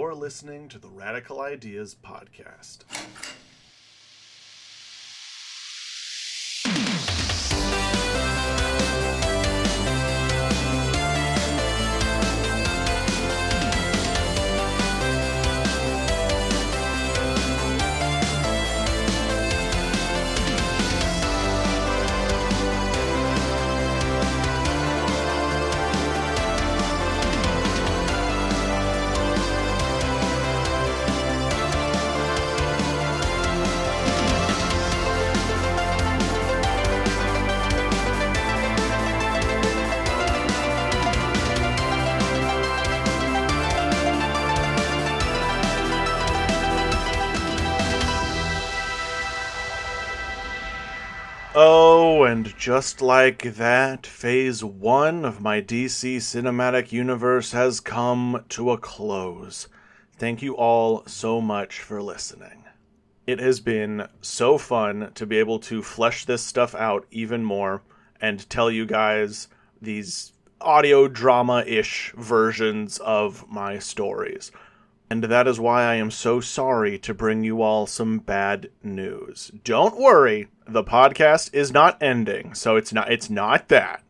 You're listening to the Radical Ideas Podcast. Oh, and just like that, Phase 1 of my DC Cinematic Universe has come to a close. Thank you all so much for listening. It has been so fun to be able to flesh this stuff out even more and tell you guys these audio drama-ish versions of my stories. And that is why I am so sorry to bring you all some bad news. Don't worry, the podcast is not ending, so it's not that.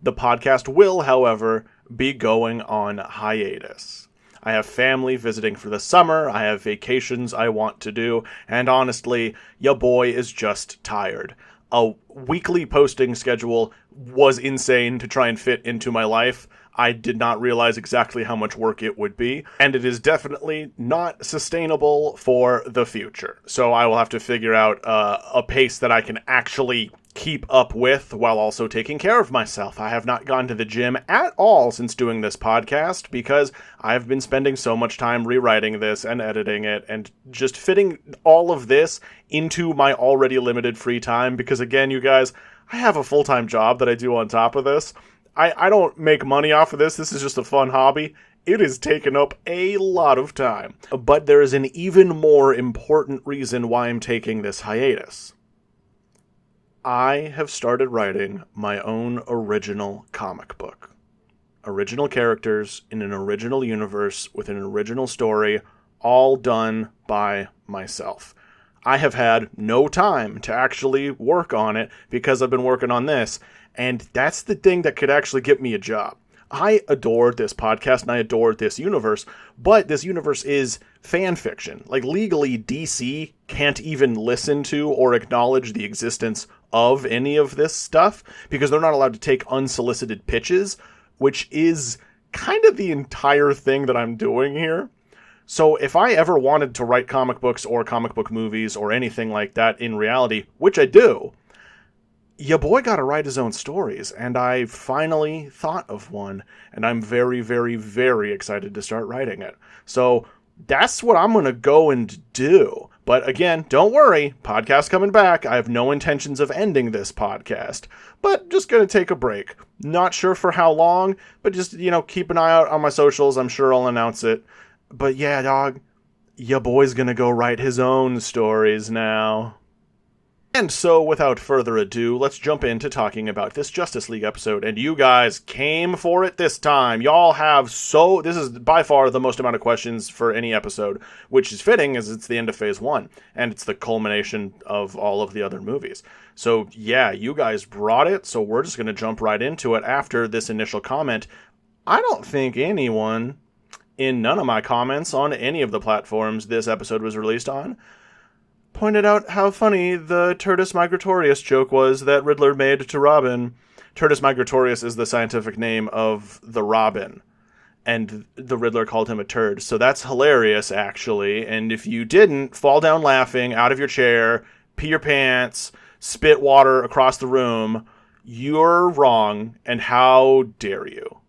The podcast will, however, be going on hiatus. I have family visiting for the summer, I have vacations I want to do, and honestly, ya boy is just tired. A weekly posting schedule was insane to try and fit into my life. I did not realize exactly how much work it would be, and it is definitely not sustainable for the future. So I will have to figure out a pace that I can actually keep up with while also taking care of myself. I have not gone to the gym at all since doing this podcast because I've been spending so much time rewriting this and editing it and just fitting all of this into my already limited free time because, again, you guys, I have a full-time job that I do on top of this. I don't make money off of this. This is just a fun hobby. It has taken up a lot of time. But there is an even more important reason why I'm taking this hiatus. I have started writing my own original comic book. Original characters in an original universe with an original story, all done by myself. I have had no time to actually work on it because I've been working on this. And that's the thing that could actually get me a job. I adored this podcast and I adored this universe, but this universe is fan fiction. Like, legally, DC can't even listen to or acknowledge the existence of any of this stuff because they're not allowed to take unsolicited pitches, which is kind of the entire thing that I'm doing here. So if I ever wanted to write comic books or comic book movies or anything like that in reality, which I do, ya boy gotta write his own stories, and I finally thought of one, and I'm very, very, very excited to start writing it. So that's what I'm gonna go and do. But again, don't worry, podcast coming back. I have no intentions of ending this podcast, but just gonna take a break. Not sure for how long, but just, keep an eye out on my socials. I'm sure I'll announce it. But yeah, dog, ya boy's gonna go write his own stories now. And so, without further ado, let's jump into talking about this Justice League episode. And you guys came for it this time. Y'all have this is by far the most amount of questions for any episode, which is fitting as it's the end of Phase 1. And it's the culmination of all of the other movies. So, yeah, you guys brought it, so we're just going to jump right into it after this initial comment. I don't think anyone in none of my comments on any of the platforms this episode was released on pointed out how funny the Turdus Migratorius joke was that Riddler made to Robin. Turdus Migratorius is the scientific name of the Robin, and the Riddler called him a turd. So that's hilarious, actually, and if you didn't, fall down laughing out of your chair, pee your pants, spit water across the room, you're wrong, and how dare you.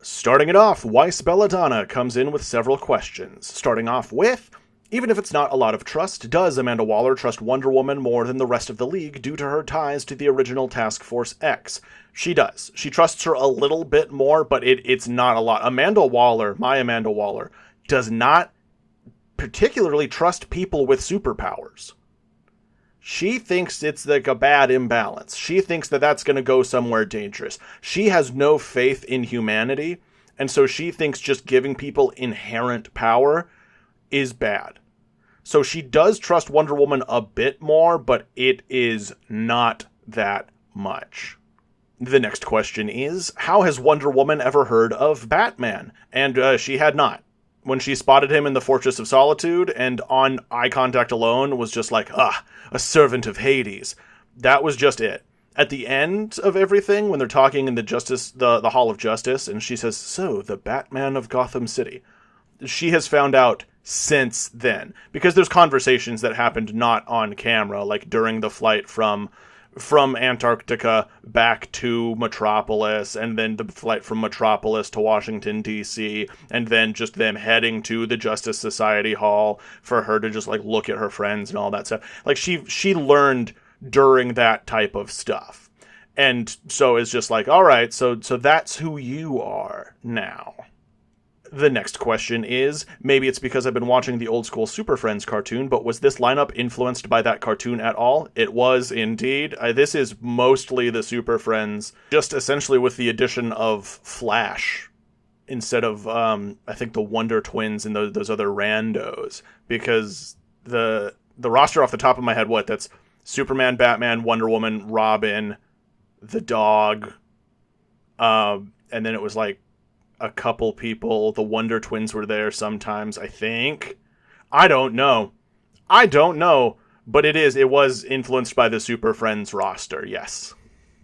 Starting it off, Weiss Belladonna comes in with several questions, starting off with, even if it's not a lot of trust, does Amanda Waller trust Wonder Woman more than the rest of the League due to her ties to the original Task Force X? She does. She trusts her a little bit more, but it's not a lot. My Amanda Waller, does not particularly trust people with superpowers. She thinks it's like a bad imbalance. She thinks that that's going to go somewhere dangerous. She has no faith in humanity, And so she thinks just giving people inherent power is bad. So she does trust Wonder Woman a bit more, but it is not that much. The next question is, how has Wonder Woman ever heard of Batman? And she had not. When she spotted him in the Fortress of Solitude, and on eye contact alone was just like, a servant of Hades. That was just it. At the end of everything, when they're talking in the Hall of Justice, and she says, so, the Batman of Gotham City. She has found out since then. Because there's conversations that happened not on camera, like during the flight from Antarctica back to Metropolis, and then the flight from Metropolis to Washington, D.C., and then just them heading to the Justice Society Hall for her to just, like, look at her friends and all that stuff. Like, she learned during that type of stuff. And so it's just like, all right, so that's who you are now. The next question is, maybe it's because I've been watching the old school Super Friends cartoon, but was this lineup influenced by that cartoon at all? It was indeed. This is mostly the Super Friends, just essentially with the addition of Flash instead of, I think, the Wonder Twins and those other randos. Because the roster off the top of my head, that's Superman, Batman, Wonder Woman, Robin, the dog, and then it was like a couple people. The Wonder Twins were there sometimes, I think. I don't know, but it was influenced by the Super Friends roster, yes.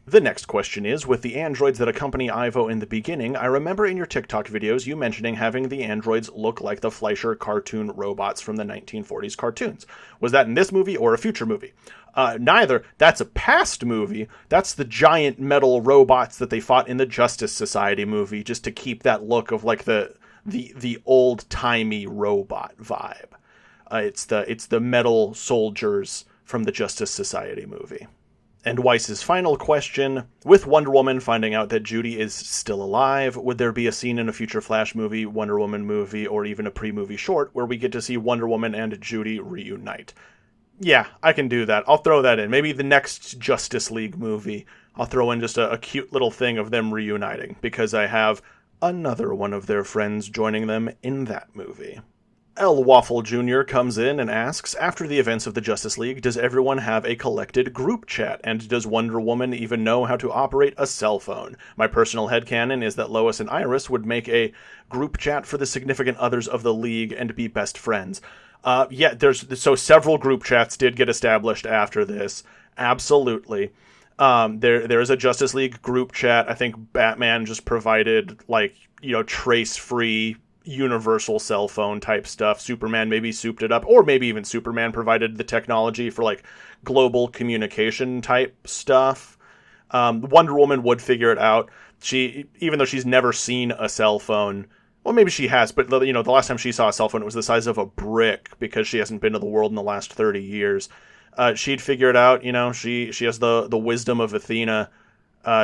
The next question is, with the androids that accompany Ivo in the beginning, I remember in your TikTok videos you mentioning having the androids look like the Fleischer cartoon robots from the 1940s cartoons. Was that in this movie or a future movie? Neither. That's a past movie. That's the giant metal robots that they fought in the Justice Society movie, just to keep that look of like the old-timey robot vibe. It's the metal soldiers from the Justice Society movie. And Weiss's final question, with Wonder Woman finding out that Judy is still alive, would there be a scene in a future Flash movie, Wonder Woman movie, or even a pre-movie short where we get to see Wonder Woman and Judy reunite? Yeah, I can do that. I'll throw that in. Maybe the next Justice League movie, I'll throw in just a cute little thing of them reuniting, because I have another one of their friends joining them in that movie. L. Waffle Jr. comes in and asks, after the events of the Justice League, does everyone have a collected group chat, and does Wonder Woman even know how to operate a cell phone? My personal headcanon is that Lois and Iris would make a group chat for the significant others of the League and be best friends. So several group chats did get established after this. Absolutely. There is a Justice League group chat. I think Batman just provided, trace-free universal cell phone type stuff. Superman maybe souped it up, or maybe even Superman provided the technology for global communication type stuff. Wonder Woman would figure it out. Even though she's never seen a cell phone, well, maybe she has, but the last time she saw a cell phone, it was the size of a brick, because she hasn't been to the world in the last 30 years. She'd figure it out. She has the wisdom of Athena,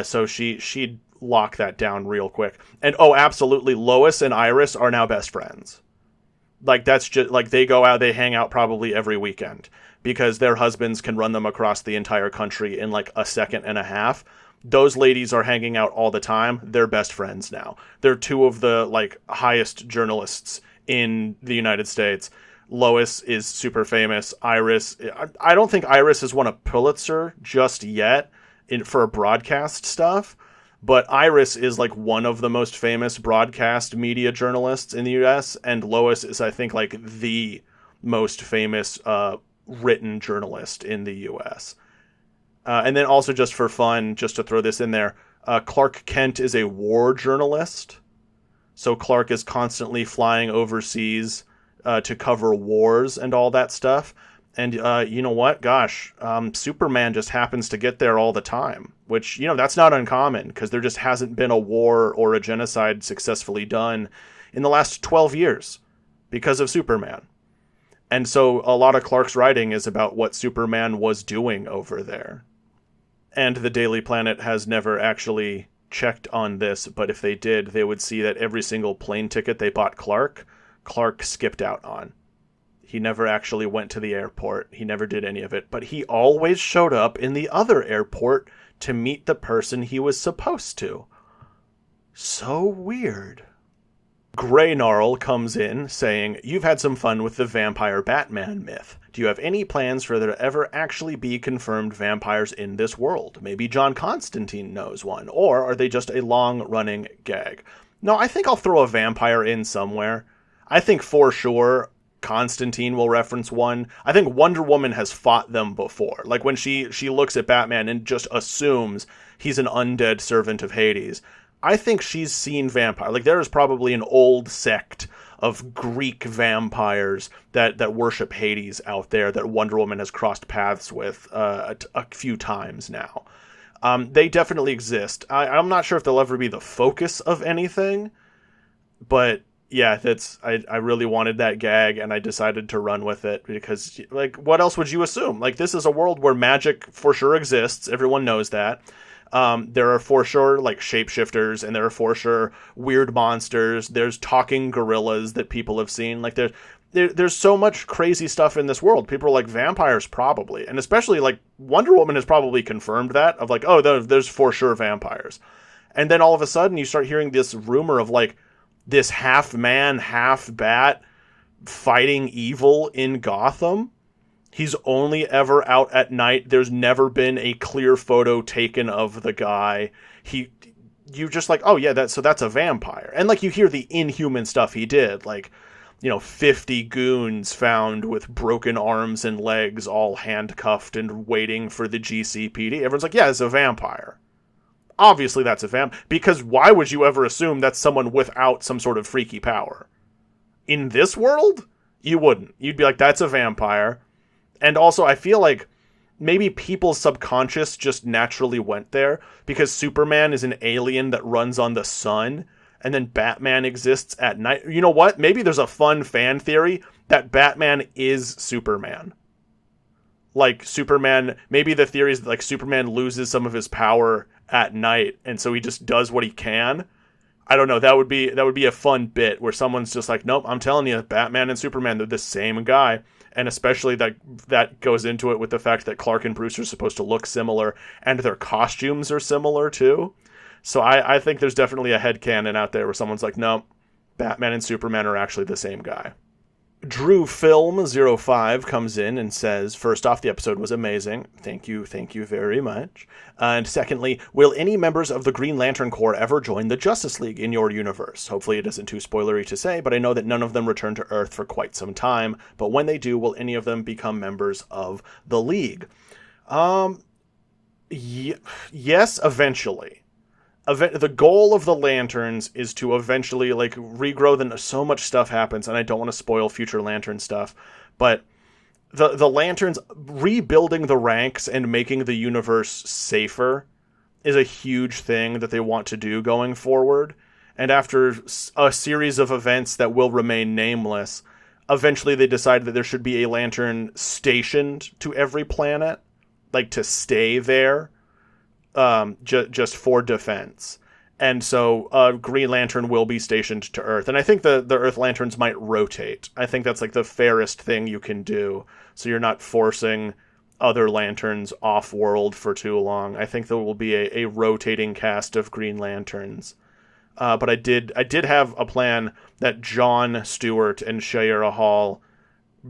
so she'd lock that down real quick. And absolutely, Lois and Iris are now best friends. That's just they go out, they hang out probably every weekend, because their husbands can run them across the entire country in a second and a half. Those ladies are hanging out all the time. They're best friends now. They're two of the highest journalists in the United States. Lois is super famous. Iris, I don't think Iris has won a Pulitzer just yet for broadcast stuff. But Iris is one of the most famous broadcast media journalists in the U.S., and Lois is, I think, the most famous written journalist in the U.S. And then also, just for fun, just to throw this in there, Clark Kent is a war journalist. So Clark is constantly flying overseas to cover wars and all that stuff. And you know what? Gosh, Superman just happens to get there all the time, which, that's not uncommon, because there just hasn't been a war or a genocide successfully done in the last 12 years because of Superman. And so a lot of Clark's writing is about what Superman was doing over there. And the Daily Planet has never actually checked on this, but if they did, they would see that every single plane ticket they bought Clark skipped out on. He never actually went to the airport. He never did any of it. But he always showed up in the other airport to meet the person he was supposed to. So weird. Grey Gnarl comes in saying, "You've had some fun with the vampire Batman myth. Do you have any plans for there to ever actually be confirmed vampires in this world? Maybe John Constantine knows one, or are they just a long-running gag?" No, I think I'll throw a vampire in somewhere. I think for sure Constantine will reference one. I think Wonder Woman has fought them before. Like when she looks at Batman and just assumes he's an undead servant of Hades. I think she's seen vampire. Like there is probably an old sect of Greek vampires that worship Hades out there that Wonder Woman has crossed paths with a few times now. They definitely exist. I'm not sure if they'll ever be the focus of anything, but yeah, I really wanted that gag and I decided to run with it because, like, what else would you assume? Like, this is a world where magic for sure exists. Everyone knows that. There are for sure like shapeshifters, and there are for sure weird monsters. There's talking gorillas that people have seen. Like there's so much crazy stuff in this world. People are like, vampires probably, and especially like Wonder Woman has probably confirmed that of like, oh, there's for sure vampires. And then all of a sudden you start hearing this rumor of like this half man, half bat fighting evil in Gotham. He's only ever out at night. There's never been a clear photo taken of the guy. You just like, oh yeah, that's a vampire. And like you hear the inhuman stuff he did, like, 50 goons found with broken arms and legs, all handcuffed and waiting for the GCPD. Everyone's like, yeah, it's a vampire. Obviously that's a vampire, because why would you ever assume that's someone without some sort of freaky power? In this world, you wouldn't. You'd be like, that's a vampire. And also, I feel like maybe people's subconscious just naturally went there because Superman is an alien that runs on the sun, and then Batman exists at night. You know what? Maybe there's a fun fan theory that Batman is Superman. Like, Superman, maybe the theory is that, like, Superman loses some of his power at night, and so he just does what he can. I don't know. That would be a fun bit where someone's just like, nope, I'm telling you, Batman and Superman, they're the same guy. And especially that goes into it with the fact that Clark and Bruce are supposed to look similar, and their costumes are similar too. So I think there's definitely a headcanon out there where someone's like, no, Batman and Superman are actually the same guy. Drew Film 05 comes in and says, first off, the episode was amazing. Thank you very much. And secondly, will any members of the Green Lantern Corps ever join the Justice League in your universe? Hopefully it isn't too spoilery to say, but I know that none of them return to Earth for quite some time. But when they do, will any of them become members of the League? Yes, eventually. The goal of the Lanterns is to eventually like regrow them. So much stuff happens, and I don't want to spoil future Lantern stuff, but the Lanterns rebuilding the ranks and making the universe safer is a huge thing that they want to do going forward. And after a series of events that will remain nameless, eventually they decided that there should be a Lantern stationed to every planet, like to stay there. Just for defense. And so Green Lantern will be stationed to Earth. And I think the Earth Lanterns might rotate. I think that's like the fairest thing you can do. So you're not forcing other Lanterns off-world for too long. I think there will be a rotating cast of Green Lanterns. But I did have a plan that John Stewart and Shayera Hall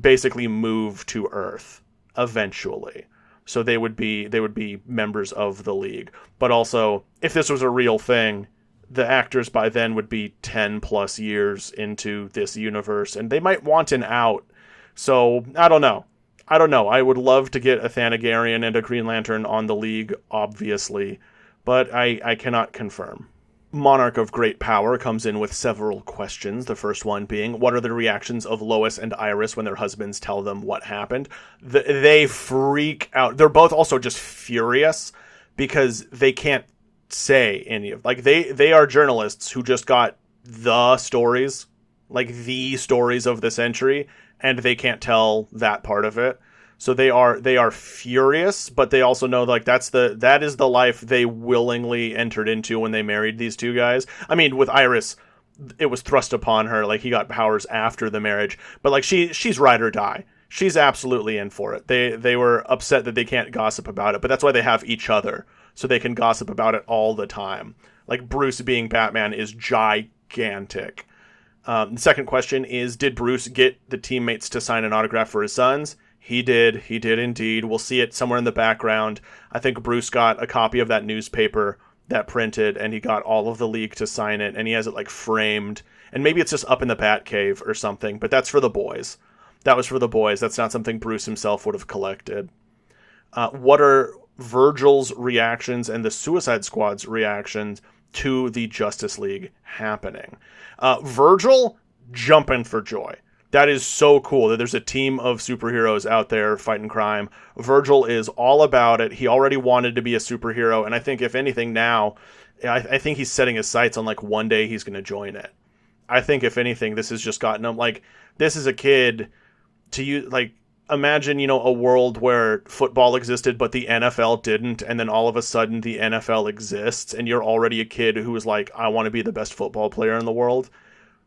basically move to Earth eventually. So they would be members of the League. But also, if this was a real thing, the actors by then would be 10 plus years into this universe, and they might want an out. So, I don't know. I would love to get a Thanagarian and a Green Lantern on the League, obviously, but I cannot confirm. Monarch of Great Power comes in with several questions. The first one being, what are the reactions of Lois and Iris when their husbands tell them what happened? They freak out. They're both also just furious because they can't say any of, like, they are journalists who just got the stories, like the stories of the century, and they can't tell that part of it. So they are furious, but they also know like that is the life they willingly entered into when they married these two guys. I mean, with Iris, it was thrust upon her, like he got powers after the marriage, but like she's ride or die. She's absolutely in for it. They were upset that they can't gossip about it, but that's why they have each other, so they can gossip about it all the time. Like Bruce being Batman is gigantic. The second question is, did Bruce get the teammates to sign an autograph for his sons? He did. He did indeed. We'll see it somewhere in the background. I think Bruce got a copy of that newspaper that printed, and he got all of the league to sign it, and he has it like framed. And maybe it's just up in the Batcave or something, but that's for the boys. That was for the boys. That's not something Bruce himself would have collected. What are Virgil's reactions and the Suicide Squad's reactions to the Justice League happening? Virgil jumping for joy. That is so cool that there's a team of superheroes out there fighting crime. Virgil is all about it. He already wanted to be a superhero, and I think if anything now, I think he's setting his sights on like one day he's going to join it. I think if anything, this has just gotten him like, this is a kid to you, like, imagine, a world where football existed, but the NFL didn't. And then all of a sudden the NFL exists and you're already a kid who is like, I want to be the best football player in the world.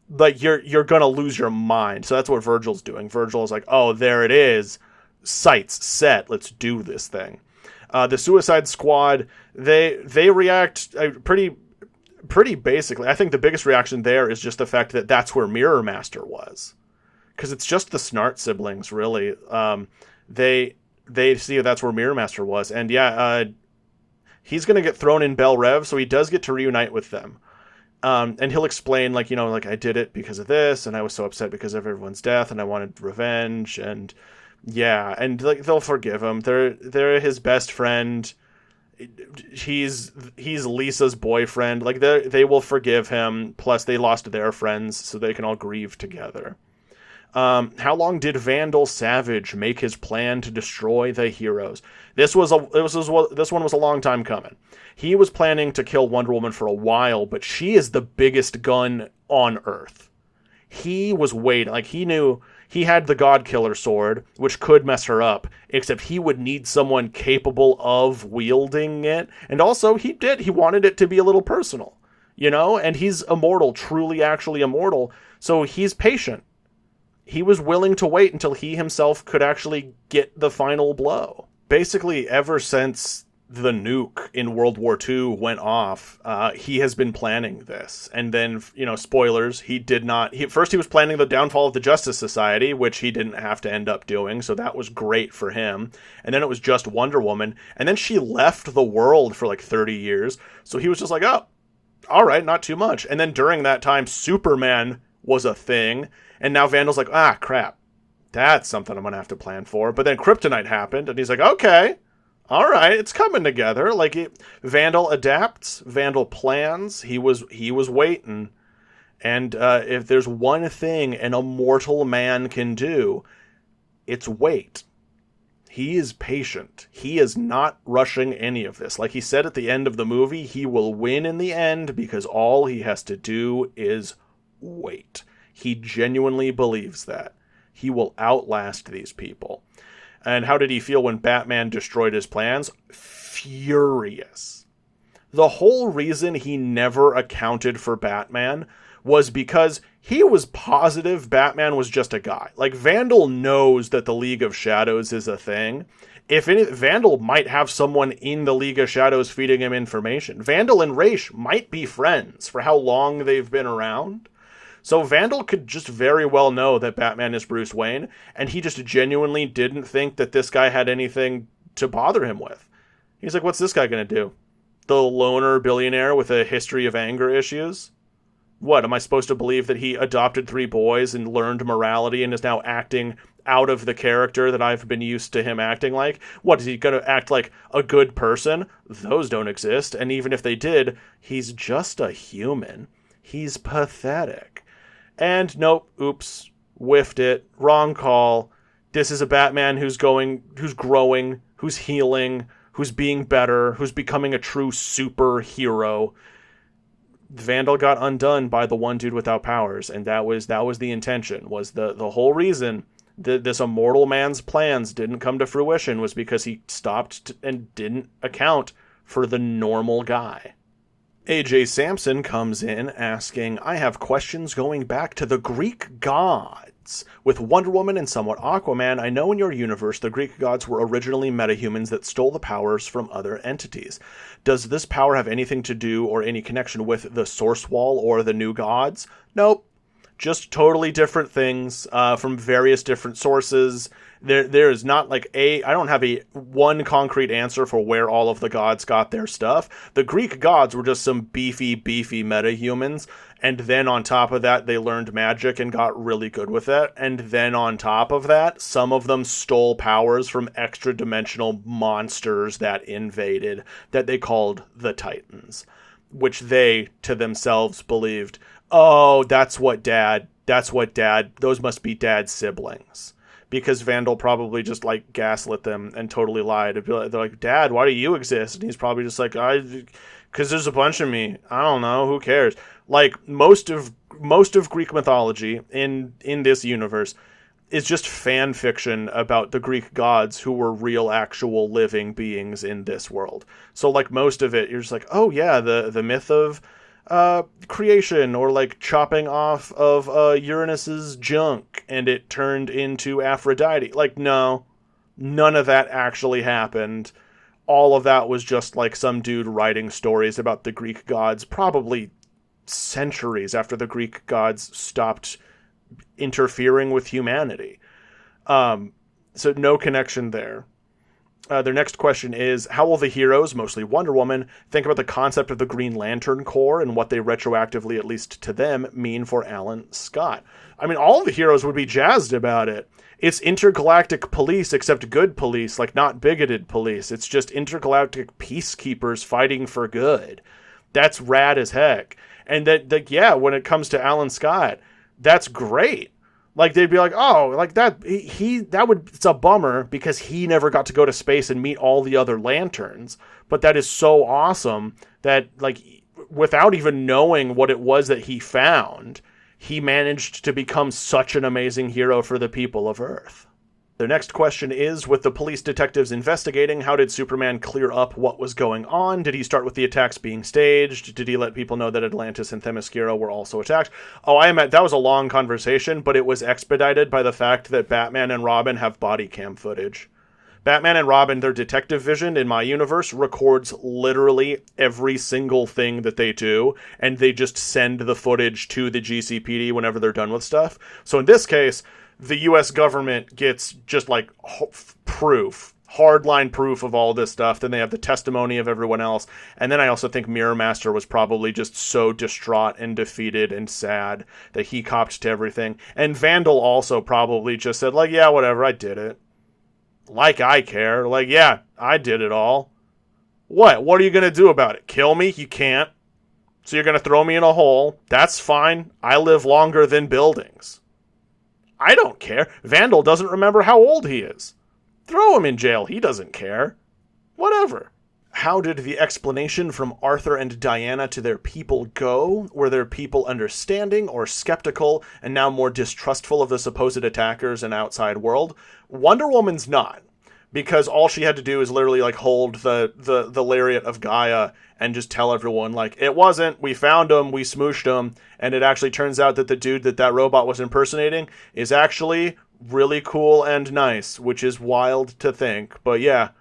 Like you're going to lose your mind. So that's what Virgil's doing. Virgil is like, oh, there it is. Sights set. Let's do this thing. The Suicide Squad, they react pretty basically. I think the biggest reaction there is just the fact that that's where Mirror Master was. Because it's just the Snart siblings, really. They see that's where Mirror Master was. And yeah, he's going to get thrown in Belle Rev, so he does get to reunite with them. And he'll explain, like, I did it because of this, and I was so upset because of everyone's death, and I wanted revenge, and yeah, and like they'll forgive him. They're his best friend. He's Lisa's boyfriend. Like they will forgive him. Plus, they lost their friends, so they can all grieve together. How long did Vandal Savage make his plan to destroy the heroes? This one was a long time coming. He was planning to kill Wonder Woman for a while, but she is the biggest gun on Earth. He was waiting, like he knew he had the Godkiller sword, which could mess her up, except he would need someone capable of wielding it. And also he wanted it to be a little personal, and he's immortal, truly actually immortal. So he's patient. He was willing to wait until he himself could actually get the final blow. Basically, ever since the nuke in World War II went off, he has been planning this. And then, spoilers, he did not... First, he was planning the downfall of the Justice Society, which he didn't have to end up doing, so that was great for him. And then it was just Wonder Woman. And then she left the world for like 30 years, so he was just like, oh, all right, not too much. And then during that time, Superman was a thing. And now Vandal's like, crap. That's something I'm going to have to plan for. But then Kryptonite happened, and he's like, okay, all right, it's coming together. Vandal adapts, Vandal plans. He was waiting. And if there's one thing an immortal man can do, it's wait. He is patient. He is not rushing any of this. Like he said at the end of the movie, he will win in the end because all he has to do is wait. He genuinely believes that. He will outlast these people. And how did he feel when Batman destroyed his plans? Furious. The whole reason he never accounted for Batman was because he was positive Batman was just a guy. Like, Vandal knows that the League of Shadows is a thing. Vandal might have someone in the League of Shadows feeding him information. Vandal and Raish might be friends for how long they've been around. So Vandal could just very well know that Batman is Bruce Wayne, and he just genuinely didn't think that this guy had anything to bother him with. He's like, what's this guy going to do? The loner billionaire with a history of anger issues? What, am I supposed to believe that he adopted 3 boys and learned morality and is now acting out of the character that I've been used to him acting like? What, is he going to act like a good person? Those don't exist, and even if they did, he's just a human. He's pathetic. And nope, oops, whiffed it, wrong call. This is a Batman who's growing, who's healing, who's being better, who's becoming a true superhero. Vandal got undone by the one dude without powers, and that was the intention. Was the whole reason that this immortal man's plans didn't come to fruition was because he stopped and didn't account for the normal guy. AJ Sampson comes in asking, I have questions going back to the Greek gods. With Wonder Woman and somewhat Aquaman, I know in your universe the Greek gods were originally metahumans that stole the powers from other entities. Does this power have anything to do or any connection with the Source Wall or the new gods? Nope. just totally different things from various different sources. There is not like I don't have a one concrete answer for where all of the gods got their stuff. The Greek gods were just some beefy metahumans, and then on top of that, they learned magic and got really good with it. And then on top of that, some of them stole powers from extra-dimensional monsters that invaded, that they called the Titans, which they, to themselves, believed, oh, those must be Dad's siblings. Because Vandal probably just, like, gaslit them and totally lied. They're like, Dad, why do you exist? And he's probably just like, because there's a bunch of me. I don't know, who cares? Like, most of Greek mythology in this universe is just fan fiction about the Greek gods who were real, actual, living beings in this world. So, like, most of it, you're just like, oh, yeah, the myth of creation, or like chopping off of Uranus's junk and it turned into Aphrodite. Like, no, none of that actually happened. All of that was just like some dude writing stories about the Greek gods, probably centuries after the Greek gods stopped interfering with humanity. So no connection there. Their next question is, how will the heroes, mostly Wonder Woman, think about the concept of the Green Lantern Corps and what they retroactively, at least to them, mean for Alan Scott? I mean, all the heroes would be jazzed about it. It's intergalactic police, except good police, like not bigoted police. It's just intergalactic peacekeepers fighting for good. That's rad as heck. And yeah, when it comes to Alan Scott, that's great. Like, they'd be like, oh, like it's a bummer because he never got to go to space and meet all the other Lanterns. But that is so awesome that, like, without even knowing what it was that he found, he managed to become such an amazing hero for the people of Earth. Their next question is, with the police detectives investigating, how did Superman clear up what was going on? Did he start with the attacks being staged? Did he let people know that Atlantis and Themyscira were also attacked? Oh, that was a long conversation, but it was expedited by the fact that Batman and Robin have body cam footage. Batman and Robin, their detective vision in my universe, records literally every single thing that they do, and they just send the footage to the GCPD whenever they're done with stuff. So in this case, the U.S. government gets just like hardline proof of all this stuff. Then they have the testimony of everyone else. And then I also think Mirror Master was probably just so distraught and defeated and sad that he copped to everything. And Vandal also probably just said, like, yeah, whatever, I did it. Like, I care. Like, yeah, I did it all. What? What are you going to do about it? Kill me? You can't. So you're going to throw me in a hole? That's fine. I live longer than buildings. I don't care. Vandal doesn't remember how old he is. Throw him in jail. He doesn't care. Whatever. How did the explanation from Arthur and Diana to their people go? Were their people understanding or skeptical and now more distrustful of the supposed attackers and outside world? Wonder Woman's not, because all she had to do is literally like hold the lariat of Gaia and just tell everyone, like, it wasn't, we found him, we smooshed him, and it actually turns out that the dude that robot was impersonating is actually really cool and nice, which is wild to think. But yeah,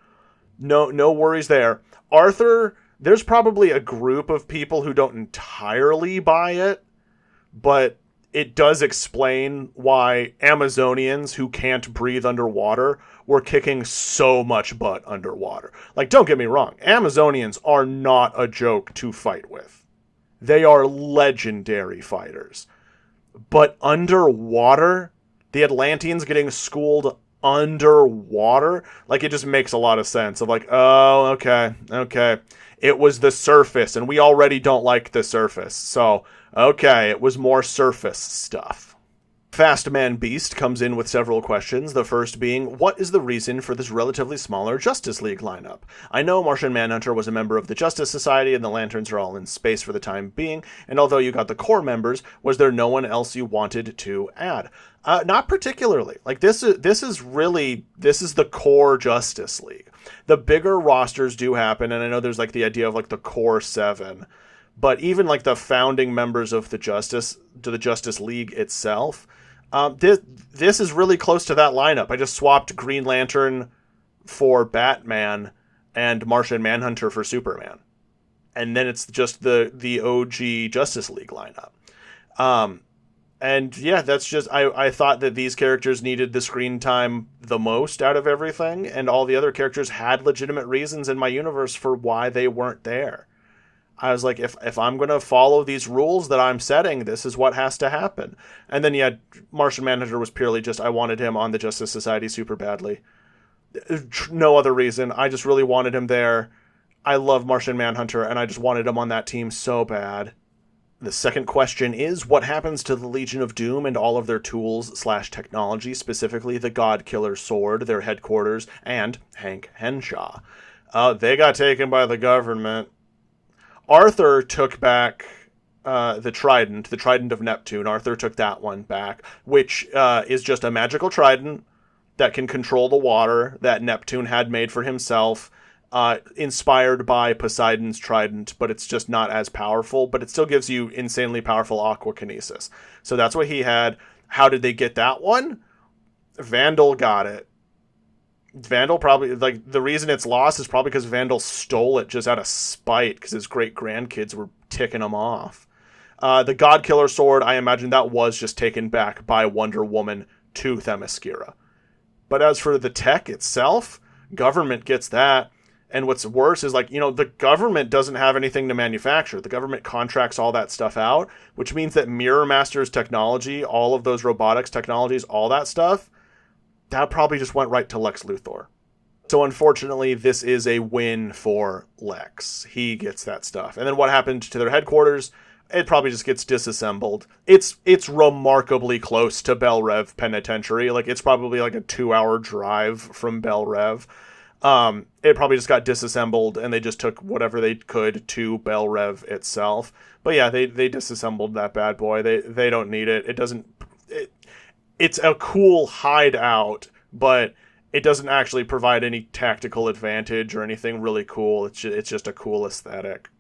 no worries there. Arthur, there's probably a group of people who don't entirely buy it, but it does explain why Amazonians who can't breathe underwater were kicking so much butt underwater. Like, don't get me wrong, Amazonians are not a joke to fight with. They are legendary fighters. But underwater, the Atlanteans getting schooled underwater, like, it just makes a lot of sense of like, oh, okay. It was the surface, and we already don't like the surface, so okay, it was more surface stuff. Fast Man Beast comes in with several questions, the first being, what is the reason for this relatively smaller Justice League lineup? I know Martian Manhunter was a member of the Justice Society and the Lanterns are all in space for the time being, and although you got the core members, was there no one else you wanted to add? Not particularly. Like, this is the core Justice League. The bigger rosters do happen, and I know there's like the idea of like the core 7, but even like the founding members of the Justice League itself, this is really close to that lineup. I just swapped Green Lantern for Batman and Martian Manhunter for Superman. And then it's just the OG Justice League lineup. And yeah, that's just, I thought that these characters needed the screen time the most out of everything, and all the other characters had legitimate reasons in my universe for why they weren't there. I was like, if I'm going to follow these rules that I'm setting, this is what has to happen. And then, yeah, Martian Manhunter was purely just, I wanted him on the Justice Society super badly. No other reason. I just really wanted him there. I love Martian Manhunter, and I just wanted him on that team so bad. The second question is, what happens to the Legion of Doom and all of their tools/technology, specifically the Godkiller sword, their headquarters, and Hank Henshaw? They got taken by the government. Arthur took back the Trident of Neptune. Arthur took that one back, which is just a magical trident that can control the water that Neptune had made for himself, inspired by Poseidon's trident, but it's just not as powerful, but it still gives you insanely powerful aquakinesis. So that's what he had. How did they get that one? Vandal got it. Vandal probably, like, the reason it's lost is probably because Vandal stole it just out of spite, because his great-grandkids were ticking him off. The Godkiller sword, I imagine that was just taken back by Wonder Woman to Themyscira. But as for the tech itself, government gets that. And what's worse is, like, you know, the government doesn't have anything to manufacture. The government contracts all that stuff out, which means that Mirror Master's technology, all of those robotics technologies, all that stuff, that probably just went right to Lex Luthor. So unfortunately, this is a win for Lex. He gets that stuff. And then what happened to their headquarters? It probably just gets disassembled. It's remarkably close to Bel Rev Penitentiary. Like, it's probably like a 2-hour drive from Bel Rev. It probably just got disassembled, and they just took whatever they could to Bel Rev itself. But yeah, they disassembled that bad boy. They don't need it. It doesn't... It's a cool hideout, but it doesn't actually provide any tactical advantage or anything really cool. It's just a cool aesthetic.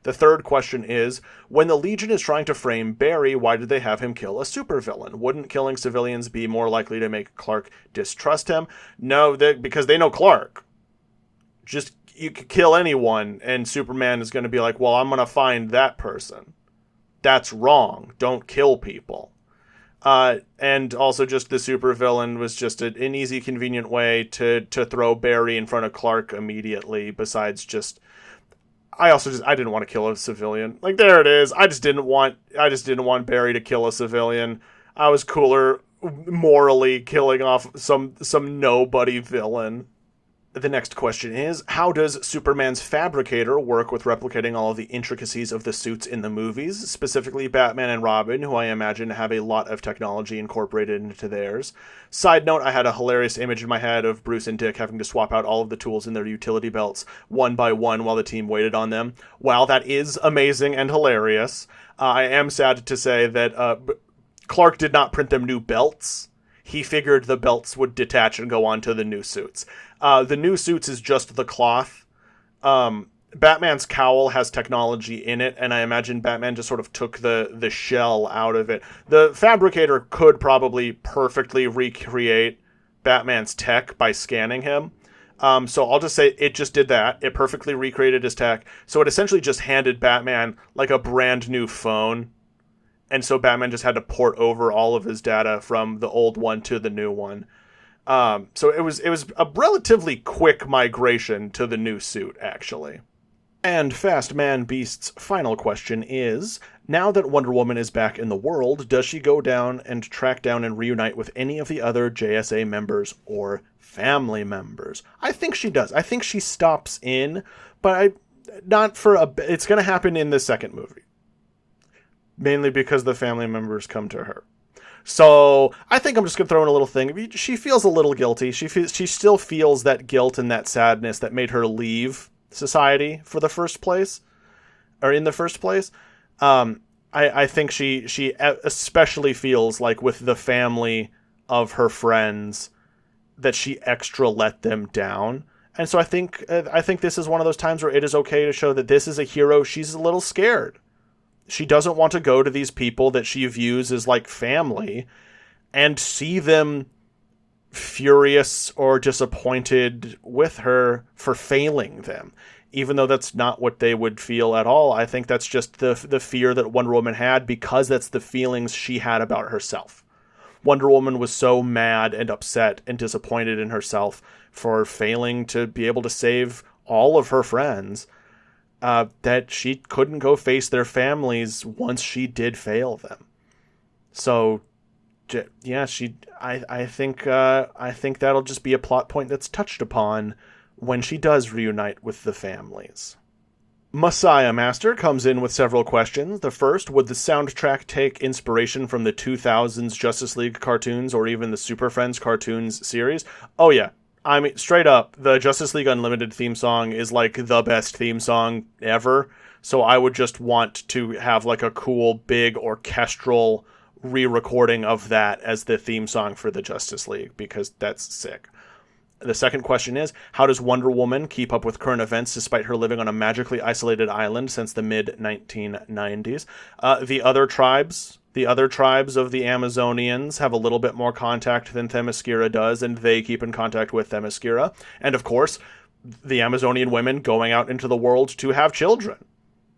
The third question is, when the Legion is trying to frame Barry, why did they have him kill a supervillain? Wouldn't killing civilians be more likely to make Clark distrust him? No, because they know Clark. Just, you could kill anyone, and Superman is going to be like, well, I'm going to find that person. That's wrong. Don't kill people. And also just the supervillain was just an easy, convenient way to throw Barry in front of Clark immediately, besides just... I didn't want to kill a civilian. Like, there it is. I just didn't want Barry to kill a civilian. I was cooler morally killing off some nobody villain. The next question is, how does Superman's fabricator work with replicating all of the intricacies of the suits in the movies, specifically Batman and Robin, who I imagine have a lot of technology incorporated into theirs? Side note, I had a hilarious image in my head of Bruce and Dick having to swap out all of the tools in their utility belts one by one while the team waited on them. While that is amazing and hilarious, I am sad to say that Clark did not print them new belts. He figured the belts would detach and go on to the new suits. The new suits is just the cloth. Batman's cowl has technology in it, and I imagine Batman just sort of took the shell out of it. The fabricator could probably perfectly recreate Batman's tech by scanning him. So I'll just say it just did that. It perfectly recreated his tech. So it essentially just handed Batman like a brand new phone. And so Batman just had to port over all of his data from the old one to the new one. So it was a relatively quick migration to the new suit, actually. And Fast Man Beast's final question is, now that Wonder Woman is back in the world, does she go down and track down and reunite with any of the other JSA members or family members? I think she does. I think she stops in, but it's going to happen in the second movie. Mainly because the family members come to her. So I think I'm just going to throw in a little thing. She feels a little guilty. She still feels that guilt and that sadness that made her leave society in the first place. I think she especially feels like with the family of her friends that she extra let them down. And so I think this is one of those times where it is okay to show that this is a hero. She's a little scared. She doesn't want to go to these people that she views as like family and see them furious or disappointed with her for failing them. even though that's not what they would feel at all. I think that's just the fear that Wonder Woman had, because that's the feelings she had about herself. Wonder Woman was so mad and upset and disappointed in herself for failing to be able to save all of her friends, that she couldn't go face their families once she did fail them. So, yeah, I think that'll just be a plot point that's touched upon when she does reunite with the families. Messiah Master comes in with several questions. The first, would the soundtrack take inspiration from the 2000s Justice League cartoons or even the Super Friends cartoons series? Oh yeah. I mean, straight up, the Justice League Unlimited theme song is like the best theme song ever. So I would just want to have like a cool, big orchestral re-recording of that as the theme song for the Justice League, because that's sick. The second question is, how does Wonder Woman keep up with current events despite her living on a magically isolated island since the mid-1990s? The other tribes of the Amazonians have a little bit more contact than Themyscira does, and they keep in contact with Themyscira. And of course, the Amazonian women going out into the world to have children.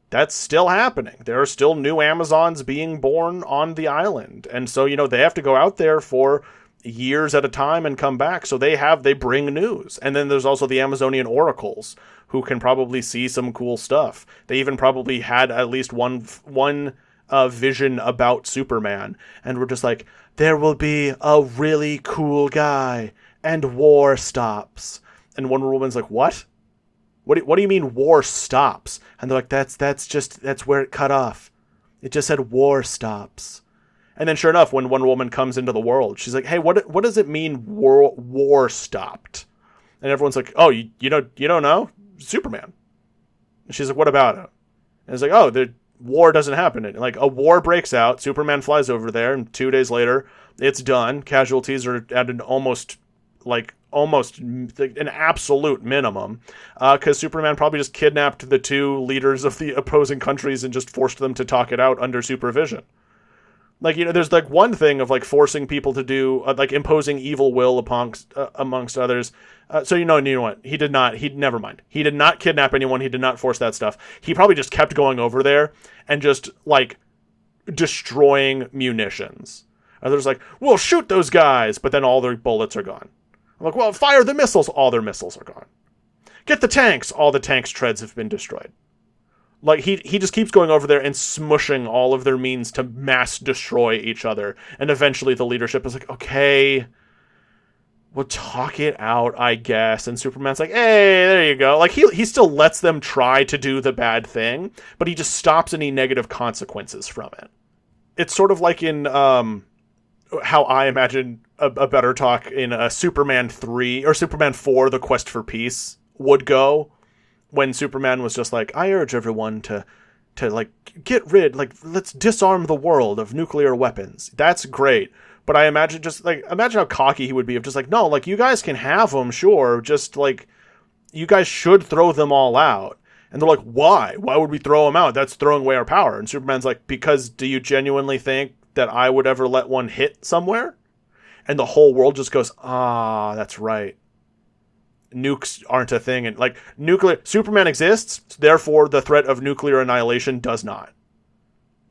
That's still happening. There are still new Amazons being born on the island. And so, they have to go out there for years at a time and come back. So they bring news. And then there's also the Amazonian oracles, who can probably see some cool stuff. They even probably had at least one vision about Superman, and we're just like, there will be a really cool guy and war stops. And Wonder Woman's like, what do you mean war stops? And they're like, that's where it cut off. It just said war stops. And then sure enough, when Wonder Woman comes into the world, she's like, hey, what does it mean war stopped? And everyone's like, oh, you don't know? Superman. And she's like, what about it? And it's like, oh, the war doesn't happen. And like, a war breaks out, Superman flies over there, and 2 days later, it's done. Casualties are at an almost an absolute minimum, because Superman probably just kidnapped the two leaders of the opposing countries and just forced them to talk it out under supervision. Like, there's like one thing of like forcing people to do, like imposing evil will amongst others. So you know what? Never mind. He did not kidnap anyone. He did not force that stuff. He probably just kept going over there and just like destroying munitions. Others like, well, shoot those guys, but then all their bullets are gone. I'm like, well, fire the missiles. All their missiles are gone. Get the tanks. All the tanks' treads have been destroyed. Like, he just keeps going over there and smushing all of their means to mass destroy each other. And eventually the leadership is like, okay, we'll talk it out, I guess. And Superman's like, hey, there you go. Like, he still lets them try to do the bad thing, but he just stops any negative consequences from it. It's sort of like in how I imagine a better talk in Superman 3 or Superman 4, The Quest for Peace, would go. When Superman was just like, I urge everyone to like get rid, like, let's disarm the world of nuclear weapons. That's great. But I imagine imagine how cocky he would be of just like, no, like, you guys can have them, sure. Just like, you guys should throw them all out. And they're like, why? Why would we throw them out? That's throwing away our power. And Superman's like, because do you genuinely think that I would ever let one hit somewhere? And the whole world just goes, that's right. Nukes aren't a thing, and like Superman exists, therefore the threat of nuclear annihilation does not.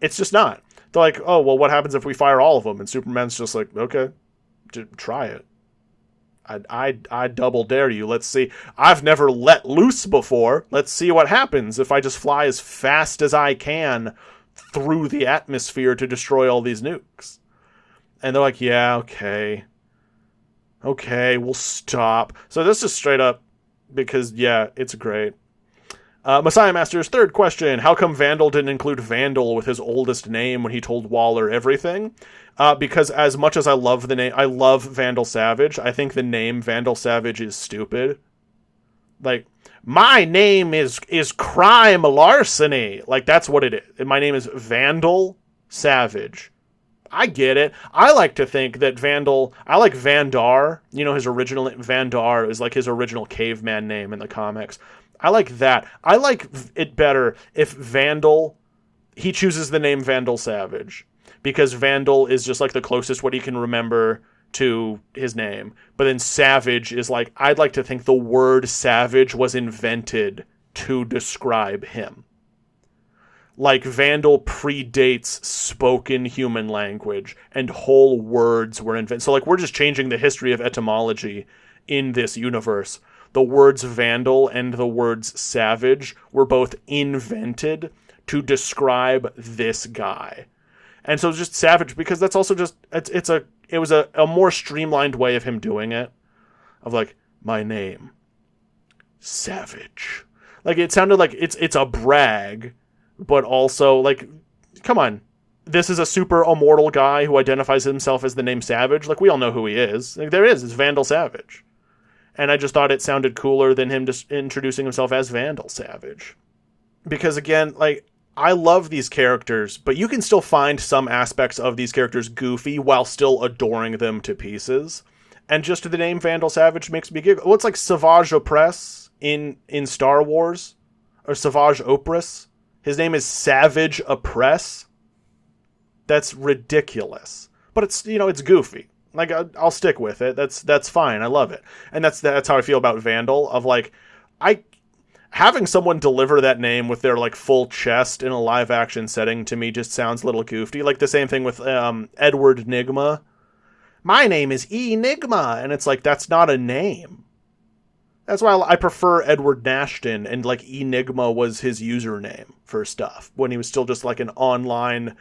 It's just not. They're like, oh, well, what happens if we fire all of them? And Superman's just like, okay, try it. I double dare you. Let's see. I've never let loose before. Let's see what happens if I just fly as fast as I can through the atmosphere to destroy all these nukes. And they're like, yeah, okay. Okay, we'll stop. So this is straight up because, yeah, it's great. Messiah Master's third question. How come Vandal didn't include Vandal with his oldest name when he told Waller everything? Because as much as I love the name, I love Vandal Savage, I think the name Vandal Savage is stupid. Like, my name is crime larceny. Like, that's what it is. My name is Vandal Savage. I get it. I like to think that I like Vandar. His original Vandar is like his original caveman name in the comics. I like that. I like it better if Vandal, he chooses the name Vandal Savage, because Vandal is just like the closest what he can remember to his name. But then Savage is like, I'd like to think the word savage was invented to describe him. Like, Vandal predates spoken human language, and whole words were invented. So, like, we're just changing the history of etymology in this universe. The words Vandal and the words Savage were both invented to describe this guy. And so it's just Savage, because that's also just, it was a more streamlined way of him doing it. Of like, my name, Savage. Like, it sounded like it's a brag, but also, like, come on. This is a super immortal guy who identifies himself as the name Savage. Like, we all know who he is. Like, there is. It's Vandal Savage. And I just thought it sounded cooler than him just introducing himself as Vandal Savage. Because, again, like, I love these characters, but you can still find some aspects of these characters goofy while still adoring them to pieces. And just the name Vandal Savage makes me giggle. Well, it's like Savage Opress in Star Wars. Or Savage Opress. His name is Savage Opress. That's ridiculous. But it's, you know, it's goofy. Like, I'll stick with it. That's fine. I love it. And that's how I feel about Vandal. Of like, having someone deliver that name with their like full chest in a live action setting to me just sounds a little goofy. Like the same thing with Edward Nigma. My name is Enigma, and it's like, that's not a name. That's why I prefer Edward Nashton, and like Enigma was his username for stuff when he was still just like an online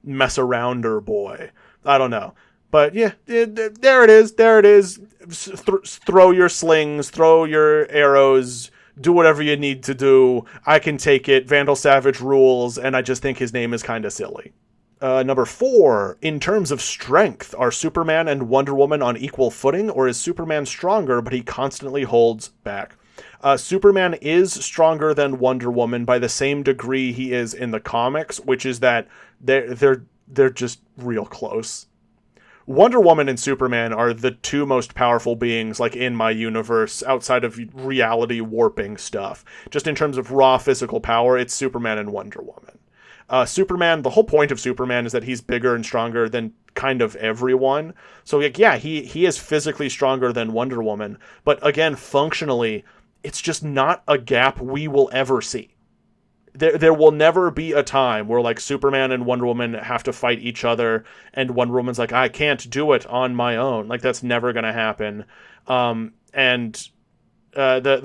mess-arounder boy. I don't know. But yeah, there it is. There it is. Throw your slings, throw your arrows, do whatever you need to do. I can take it. Vandal Savage rules, and I just think his name is kind of silly. Number 4, in terms of strength, are Superman and Wonder Woman on equal footing, or is Superman stronger, but he constantly holds back? Superman is stronger than Wonder Woman by the same degree he is in the comics, which is that they're just real close. Wonder Woman and Superman are the two most powerful beings, like, in my universe, outside of reality warping stuff. Just in terms of raw physical power, it's Superman and Wonder Woman. Superman, the whole point of Superman is that he's bigger and stronger than kind of everyone. So, like, yeah, he is physically stronger than Wonder Woman. But again, functionally, it's just not a gap we will ever see. There will never be a time where, like, Superman and Wonder Woman have to fight each other, and Wonder Woman's like, I can't do it on my own. Like, that's never going to happen. The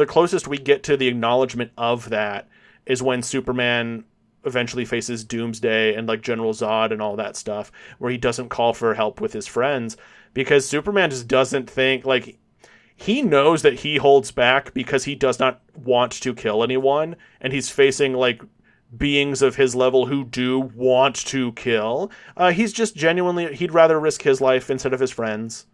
closest we get to the acknowledgement of that is when Superman eventually faces Doomsday and like General Zod and all that stuff, where he doesn't call for help with his friends because Superman just doesn't think, like, he knows that he holds back because he does not want to kill anyone, and he's facing like beings of his level who do want to kill. He's just genuinely, he'd rather risk his life instead of his friends,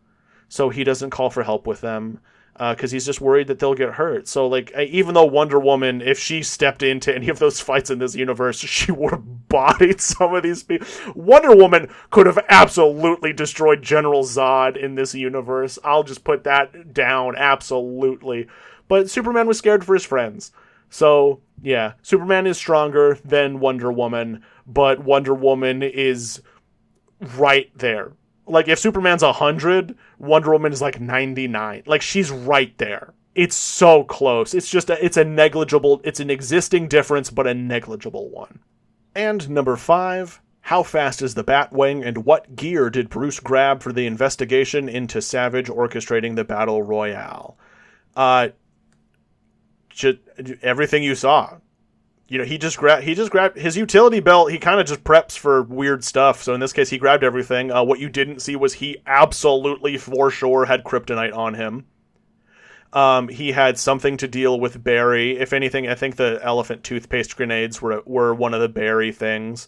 so he doesn't call for help with them. Because he's just worried that they'll get hurt. So, like, even though Wonder Woman, if she stepped into any of those fights in this universe, she would have bodied some of these people. Wonder Woman could have absolutely destroyed General Zod in this universe. I'll just put that down, absolutely. But Superman was scared for his friends. So, yeah, Superman is stronger than Wonder Woman, but Wonder Woman is right there. Like, if Superman's 100, Wonder Woman is like 99. Like, she's right there. It's so close. It's just, it's an existing difference, but a negligible one. And number 5, how fast is the Batwing, and what gear did Bruce grab for the investigation into Savage orchestrating the Battle Royale? Everything you saw. You know, he just grabbed his utility belt. He kind of just preps for weird stuff. So in this case, he grabbed everything. What you didn't see was he absolutely for sure had kryptonite on him. He had something to deal with Barry. If anything, I think the elephant toothpaste grenades were one of the Barry things.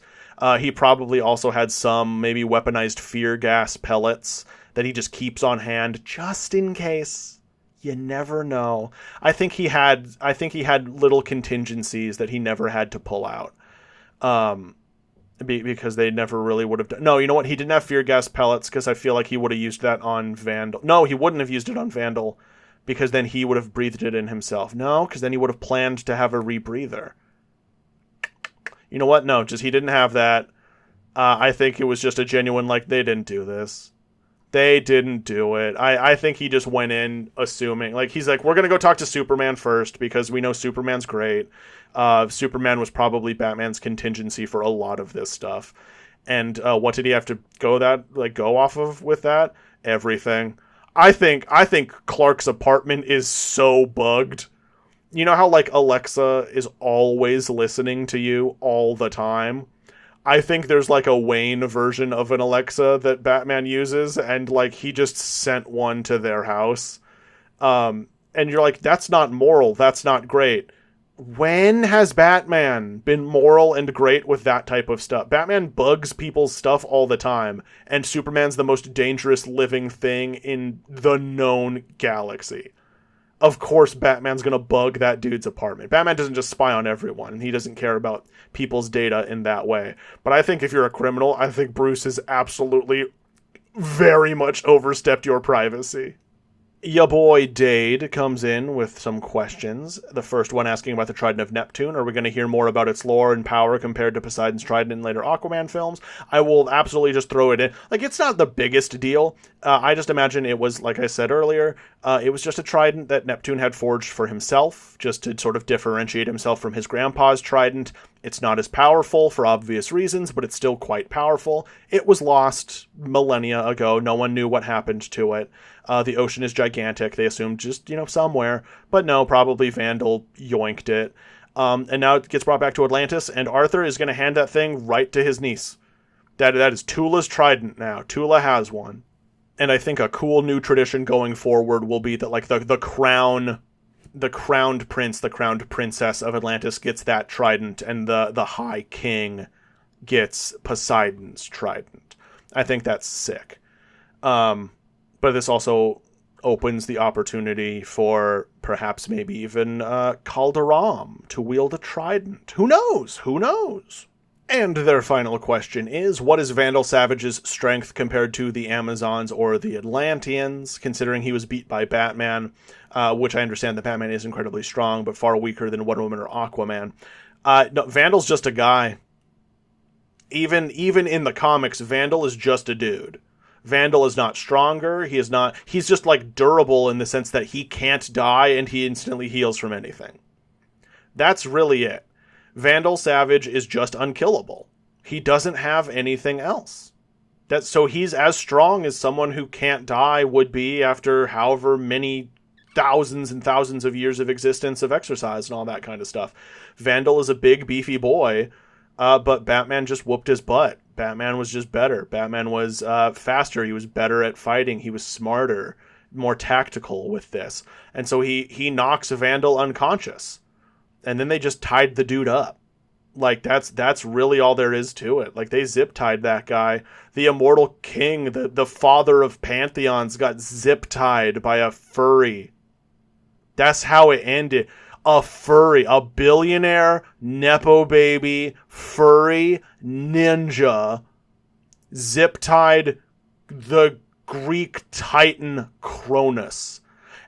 He probably also had some maybe weaponized fear gas pellets that he just keeps on hand just in case. You never know. I think he had little contingencies that he never had to pull out. Because they never really would have done. No, you know what? He didn't have fear gas pellets because I feel like he would have used that on Vandal. No, he wouldn't have used it on Vandal because then he would have breathed it in himself. No, because then he would have planned to have a rebreather. You know what? No, just he didn't have that. I think it was just a genuine, like, they didn't do this. They didn't do it. I think he just went in assuming, like, he's like, we're going to go talk to Superman first because we know Superman's great. Superman was probably Batman's contingency for a lot of this stuff. And what did he have to go off of with that? Everything. I think Clark's apartment is so bugged. You know how, like, Alexa is always listening to you all the time? I think there's, like, a Wayne version of an Alexa that Batman uses, and, like, he just sent one to their house. And you're like, that's not moral, that's not great. When has Batman been moral and great with that type of stuff? Batman bugs people's stuff all the time, and Superman's the most dangerous living thing in the known galaxy. Of course Batman's gonna bug that dude's apartment. Batman doesn't just spy on everyone, and he doesn't care about people's data in that way. But I think if you're a criminal, I think Bruce has absolutely very much overstepped your privacy. Ya boy Dade comes in with some questions. The first one asking about the Trident of Neptune. Are we going to hear more about its lore and power compared to Poseidon's Trident in later Aquaman films? I will absolutely just throw it in. Like, it's not the biggest deal. I just imagine it was, like I said earlier, it was just a trident that Neptune had forged for himself, just to sort of differentiate himself from his grandpa's trident. It's not as powerful for obvious reasons, but it's still quite powerful. It was lost millennia ago. No one knew what happened to it. The ocean is gigantic. They assumed just, somewhere. But no, probably Vandal yoinked it. And now it gets brought back to Atlantis, and Arthur is going to hand that thing right to his niece. That is Tula's trident now. Tula has one. And I think a cool new tradition going forward will be that, like, the crowned prince, the crowned princess of Atlantis gets that trident, and the high king gets Poseidon's trident. I think that's sick. But this also opens the opportunity for perhaps maybe even Calderam to wield a trident. Who knows? Who knows? And their final question is, what is Vandal Savage's strength compared to the Amazons or the Atlanteans, considering he was beat by Batman, which I understand that Batman is incredibly strong, but far weaker than Wonder Woman or Aquaman. No, Vandal's just a guy. Even in the comics, Vandal is just a dude. Vandal is not stronger. He's just, like, durable in the sense that he can't die and he instantly heals from anything. That's really it. Vandal Savage is just unkillable. He doesn't have anything else. So he's as strong as someone who can't die would be after however many thousands and thousands of years of existence of exercise and all that kind of stuff. Vandal is a big, beefy boy, but Batman just whooped his butt. Batman was just better. Batman was faster. He was better at fighting. He was smarter, more tactical with this. And so he knocks Vandal unconscious. And then they just tied the dude up. Like, that's really all there is to it. Like, they zip-tied that guy. The Immortal King, the father of pantheons, got zip-tied by a furry. That's how it ended. A furry. A billionaire, nepo baby, furry, ninja, zip-tied the Greek titan Cronus.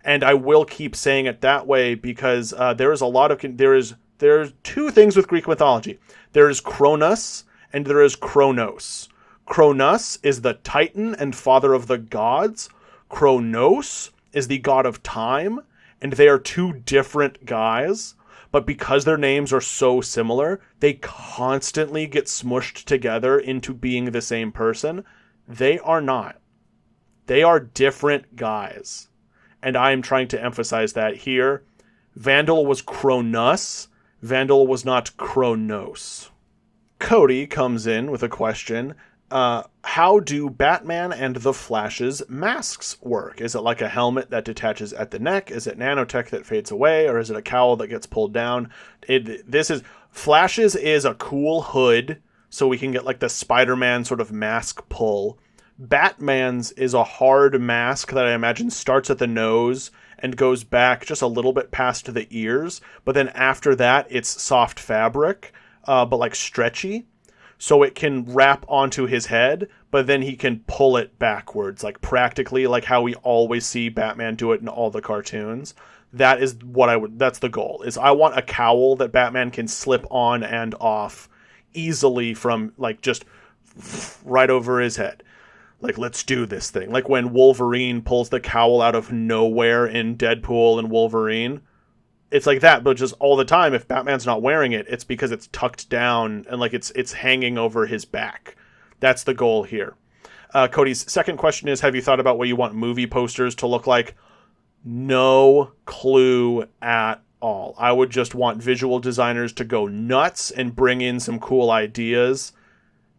And I will keep saying it that way because there are two things with Greek mythology. There is Cronus and there is Kronos. Cronus is the Titan and father of the gods. Kronos is the god of time, and they are two different guys. But because their names are so similar, they constantly get smushed together into being the same person. They are not. They are different guys. And I am trying to emphasize that here. Vandal was Cronus. Vandal was not Kronos. Cody comes in with a question. How do Batman and the Flash's masks work? Is it like a helmet that detaches at the neck? Is it nanotech that fades away? Or is it a cowl that gets pulled down? Flash's is a cool hood, so we can get like the Spider-Man sort of mask pull. Batman's is a hard mask that I imagine starts at the nose and goes back just a little bit past the ears, but then after that it's soft fabric, but like stretchy, so it can wrap onto his head, but then he can pull it backwards, like practically like how we always see Batman do it in all the cartoons. That is that's the goal, is I want a cowl that Batman can slip on and off easily from like just right over his head. Like, let's do this thing. Like when Wolverine pulls the cowl out of nowhere in Deadpool and Wolverine. It's like that, but just all the time. If Batman's not wearing it, it's because it's tucked down and like it's hanging over his back. That's the goal here. Cody's second question is, have you thought about what you want movie posters to look like? No clue at all. I would just want visual designers to go nuts and bring in some cool ideas.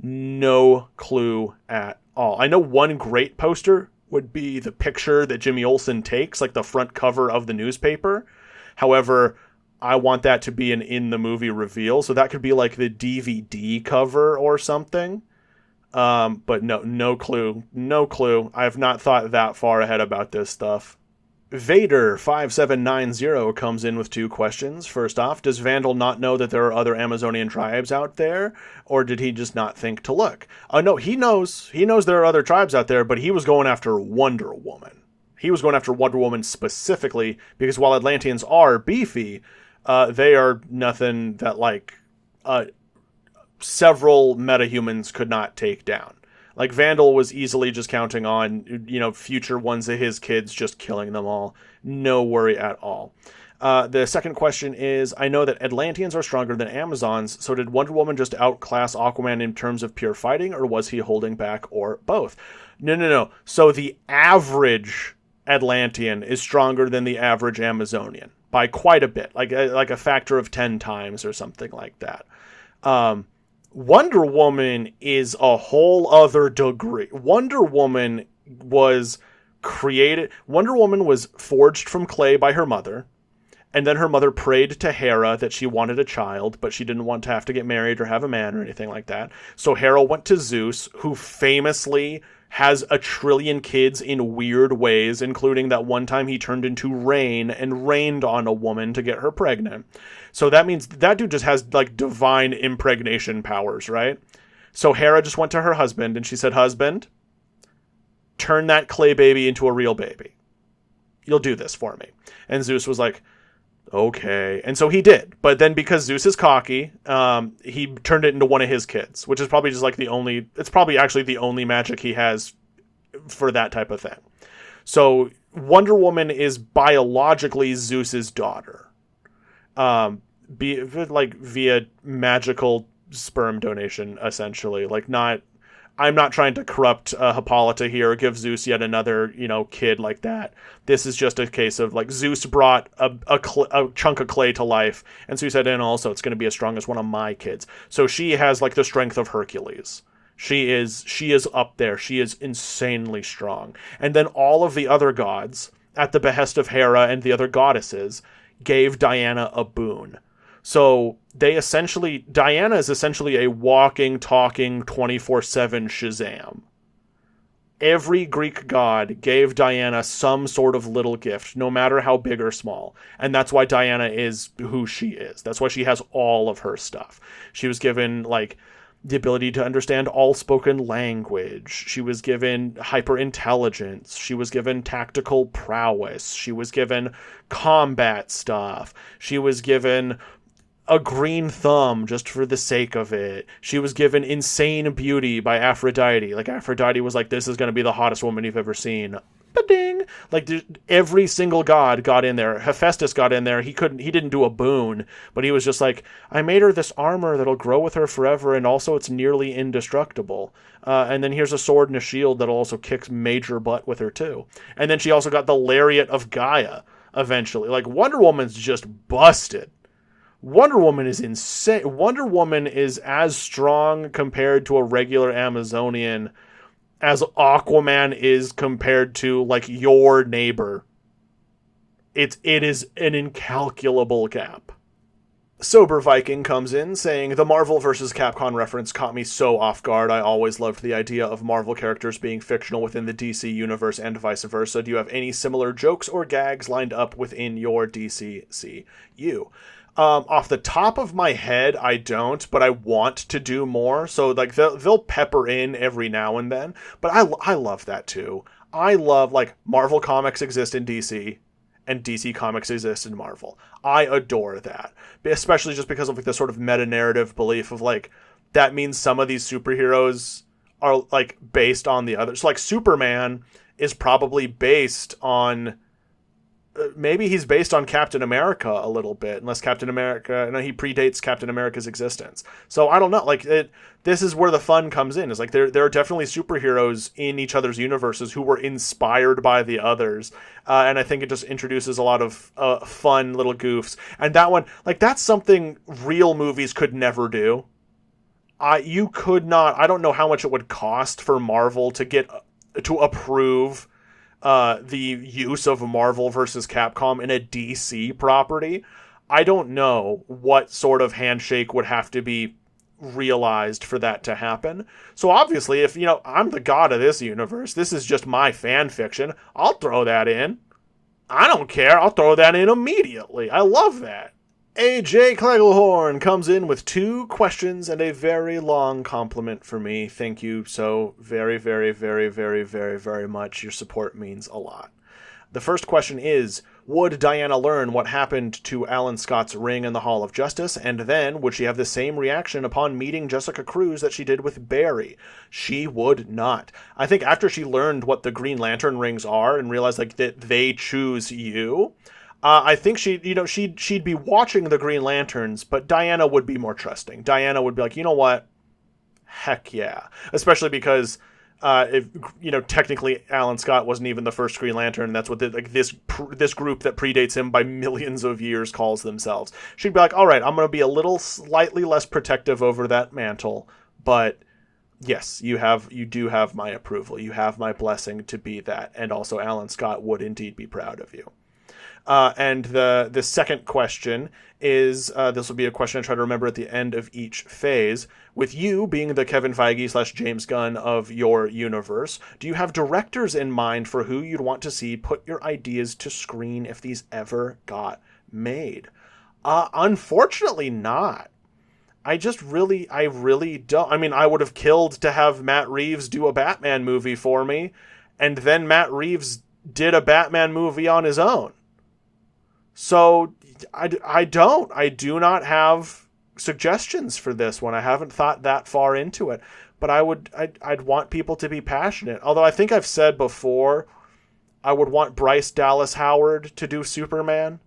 No clue at all. I know one great poster would be the picture that Jimmy Olsen takes, like the front cover of the newspaper. However, I want that to be an in-the-movie reveal, so that could be like the DVD cover or something. But no clue. No clue. I have not thought that far ahead about this stuff. Vader5790 comes in with 2 questions. First off, does Vandal not know that there are other Amazonian tribes out there, or did he just not think to look? No, he knows. He knows there are other tribes out there, but he was going after Wonder Woman. He was going after Wonder Woman specifically because while Atlanteans are beefy, they are nothing that like several metahumans could not take down. Like Vandal was easily just counting on, future ones of his kids just killing them all. No worry at all. The second question is, I know that Atlanteans are stronger than Amazons, so did Wonder Woman just outclass Aquaman in terms of pure fighting, or was he holding back, or both? No. So the average Atlantean is stronger than the average Amazonian by quite a bit, like a factor of 10 times or something like that. Wonder Woman is a whole other degree. Wonder Woman was forged from clay by her mother, and then her mother prayed to Hera that she wanted a child, but she didn't want to have to get married or have a man or anything like that. So Hera went to Zeus, who famously has a trillion kids in weird ways, including that one time he turned into rain and rained on a woman to get her pregnant. So that means that dude just has like divine impregnation powers, right? So Hera just went to her husband and she said, husband, turn that clay baby into a real baby. You'll do this for me. And Zeus was like, okay. And so he did. But then because Zeus is cocky, he turned it into one of his kids, which is probably just like it's probably actually the only magic he has for that type of thing. So Wonder Woman is biologically Zeus's daughter. Via magical sperm donation, essentially. I'm not trying to corrupt Hippolyta here or give Zeus yet another, kid like that. This is just a case of like Zeus brought a chunk of clay to life, and so he said, and also it's going to be as strong as one of my kids. So she has like the strength of Hercules. She is up there. She is insanely strong. And then all of the other gods, at the behest of Hera and the other goddesses, gave Diana a boon. So Diana is essentially a walking, talking, 24/7 Shazam. Every Greek god gave Diana some sort of little gift, no matter how big or small. And that's why Diana is who she is. That's why she has all of her stuff. She was given, the ability to understand all spoken language. She was given hyper-intelligence. She was given tactical prowess. She was given combat stuff. She was given a green thumb just for the sake of it. She was given insane beauty by Aphrodite. Aphrodite was like, this is going to be the hottest woman you've ever seen. Ba-ding! Every single god got in there. Hephaestus got in there. He didn't do a boon, but he was just like, I made her this armor that'll grow with her forever, and also it's nearly indestructible. And then here's a sword and a shield that'll also kick major butt with her too. And then she also got the lariat of Gaia, eventually. Wonder Woman's just busted. Wonder Woman is insane. Wonder Woman is as strong compared to a regular Amazonian as Aquaman is compared to, your neighbor. It is an incalculable gap. Sober Viking comes in saying, the Marvel vs. Capcom reference caught me so off guard. I always loved the idea of Marvel characters being fictional within the DC universe and vice versa. Do you have any similar jokes or gags lined up within your DCCU? Off the top of my head, I don't, but I want to do more. So they'll pepper in every now and then, but I love that too. I love Marvel comics exist in DC and DC comics exist in Marvel. I adore that, especially just because of the sort of meta narrative belief of that means some of these superheroes are like based on the others. Like Superman is probably based on, maybe he's based on Captain America a little bit, unless Captain America, no, he predates Captain America's existence. So I don't know, like this is where the fun comes in. Is like there are definitely superheroes in each other's universes who were inspired by the others, and I think it just introduces a lot of fun little goofs. And that one, like that's something real movies could never do. You could not. I don't know how much it would cost for Marvel to get to approve the use of Marvel versus Capcom in a DC property. I don't know what sort of handshake would have to be realized for that to happen. So obviously, if, you know, I'm the god of this universe, this is just my fan fiction, I'll throw that in. I don't care. I'll throw that in immediately. I love that. AJ Cleglehorn comes in with 2 questions and a very long compliment for me. Thank you so very, very, very, very, very, very much. Your support means a lot. The first question is, would Diana learn what happened to Alan Scott's ring in the Hall of Justice, and then would she have the same reaction upon meeting Jessica Cruz that she did with Barry? She would not. I think after she learned what the Green Lantern rings are and realized like that they choose you, I think she'd be watching the Green Lanterns, but Diana would be more trusting. Diana would be like, you know what? Heck yeah. Especially because, technically Alan Scott wasn't even the first Green Lantern. That's what this group that predates him by millions of years calls themselves. She'd be like, all right, I'm going to be a little slightly less protective over that mantle, but yes, you do have my approval. You have my blessing to be that. And also Alan Scott would indeed be proud of you. And the second question is, this will be a question I try to remember at the end of each phase. With you being the Kevin Feige / James Gunn of your universe, do you have directors in mind for who you'd want to see put your ideas to screen if these ever got made? Unfortunately not. I really don't. I mean, I would have killed to have Matt Reeves do a Batman movie for me, and then Matt Reeves did a Batman movie on his own. So I do not have suggestions for this one. I haven't thought that far into it, but I'd want people to be passionate. Although I think I've said before, I would want Bryce Dallas Howard to do Superman.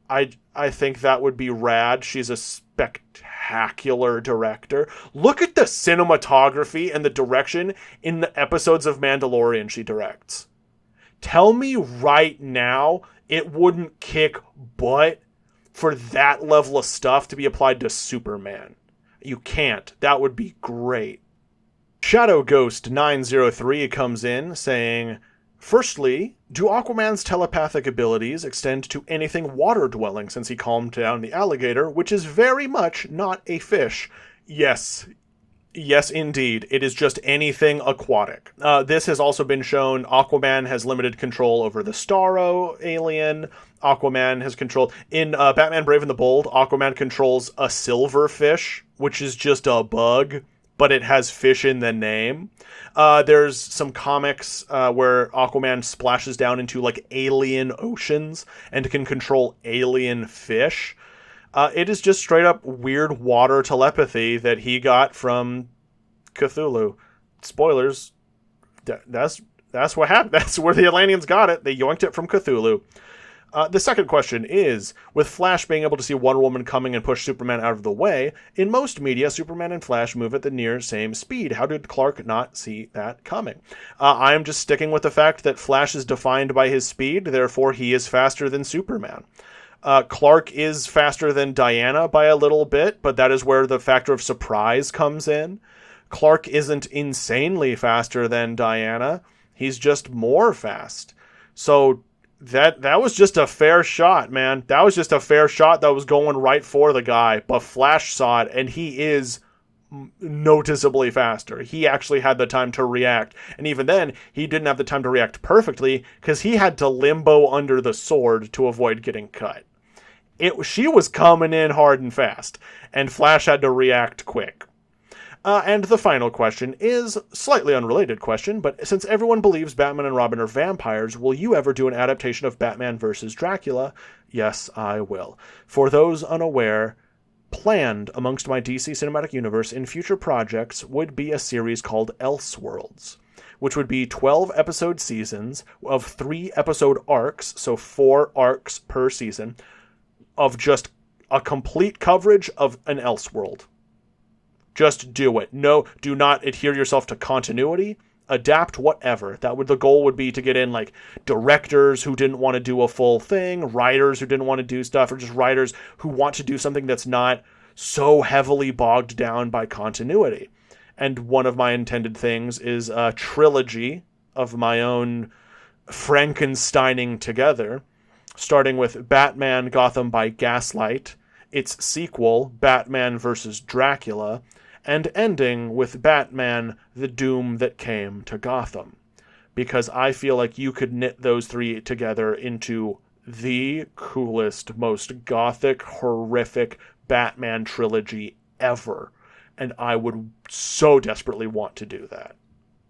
I think that would be rad. She's a spectacular director. Look at the cinematography and the direction in the episodes of Mandalorian she directs. Tell me right now it wouldn't kick butt for that level of stuff to be applied to Superman. You can't. That would be great. Shadow Ghost 903 comes in saying, firstly, do Aquaman's telepathic abilities extend to anything water-dwelling since he calmed down the alligator, which is very much not a fish? Yes. Yes, indeed. It is just anything aquatic. This has also been shown. Aquaman has limited control over the Starro alien. Aquaman has control... In Batman Brave and the Bold, Aquaman controls a silverfish, which is just a bug, but it has fish in the name. There's some comics where Aquaman splashes down into like alien oceans and can control alien fish. It is just straight up weird water telepathy that he got from Cthulhu. Spoilers. That's what happened. That's where the Atlanteans got it. They yoinked it from Cthulhu. The second question is, with Flash being able to see Wonder Woman coming and push Superman out of the way, in most media, Superman and Flash move at the near same speed. How did Clark not see that coming? I am just sticking with the fact that Flash is defined by his speed, therefore he is faster than Superman. Clark is faster than Diana by a little bit, but that is where the factor of surprise comes in. Clark isn't insanely faster than Diana. He's just more fast. So that was just a fair shot, man. That was just a fair shot that was going right for the guy. But Flash saw it, and he is noticeably faster. He actually had the time to react. And even then, he didn't have the time to react perfectly because he had to limbo under the sword to avoid getting cut. She was coming in hard and fast, and Flash had to react quick. And the final question is slightly unrelated question, but since everyone believes Batman and Robin are vampires, will you ever do an adaptation of Batman vs. Dracula? Yes, I will. For those unaware, planned amongst my DC Cinematic Universe in future projects would be a series called Elseworlds, which would be 12-episode seasons of 3-episode arcs, so 4 arcs per season, of just a complete coverage of an Elseworld. Just do it. No, do not adhere yourself to continuity. Adapt whatever. The goal would be to get in like directors who didn't want to do a full thing, writers who didn't want to do stuff, or just writers who want to do something that's not so heavily bogged down by continuity. And one of my intended things is a trilogy of my own Frankensteining together, starting with Batman Gotham by Gaslight, its sequel, Batman vs. Dracula, and ending with Batman, The Doom That Came to Gotham. Because I feel like you could knit those 3 together into the coolest, most gothic, horrific Batman trilogy ever. And I would so desperately want to do that.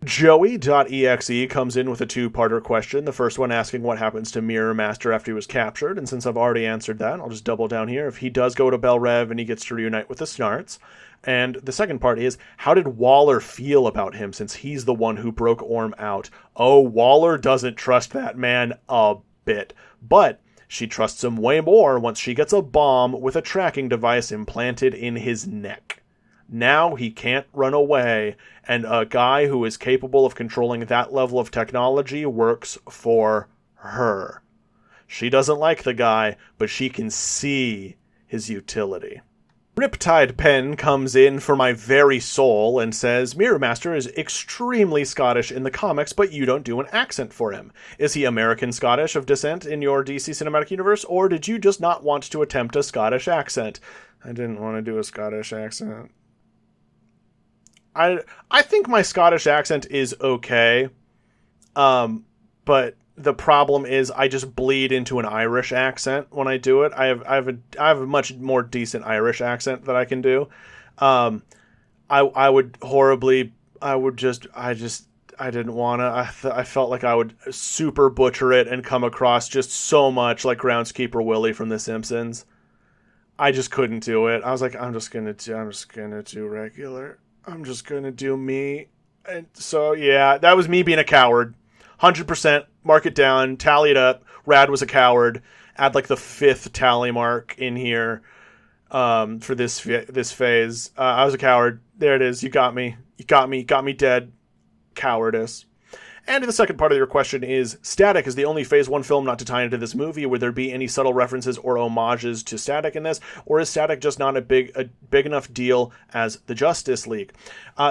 Joey.exe comes in with a 2-parter question. The first one asking what happens to Mirror Master after he was captured. And since I've already answered that, I'll just double down here. If he does go to Bel Rev and he gets to reunite with the Snarts. And the second part is, how did Waller feel about him since he's the one who broke Orm out? Oh, Waller doesn't trust that man a bit. But she trusts him way more once she gets a bomb with a tracking device implanted in his neck. Now he can't run away, and a guy who is capable of controlling that level of technology works for her. She doesn't like the guy, but she can see his utility. Riptide Pen comes in for my very soul and says, Mirror Master is extremely Scottish in the comics, but you don't do an accent for him. Is he American Scottish of descent in your DC Cinematic Universe, or did you just not want to attempt a Scottish accent? I didn't want to do a Scottish accent. I think my Scottish accent is okay, but the problem is I just bleed into an Irish accent when I do it. I have a much more decent Irish accent that I can do. I didn't want to. I felt like I would super butcher it and come across just so much like Groundskeeper Willie from The Simpsons. I just couldn't do it. I was like, I'm just gonna do regular. I'm just gonna do me. And so yeah, that was me being a coward. 100%, mark it down, tally it up. Rad was a coward. Add like the 5th tally mark in here for this phase. I was a coward. There it is. You got me. You got me dead. Cowardice. And the second part of your question is, Static is the only Phase 1 film not to tie into this movie. Would there be any subtle references or homages to Static in this? Or is Static just not a big enough deal as the Justice League?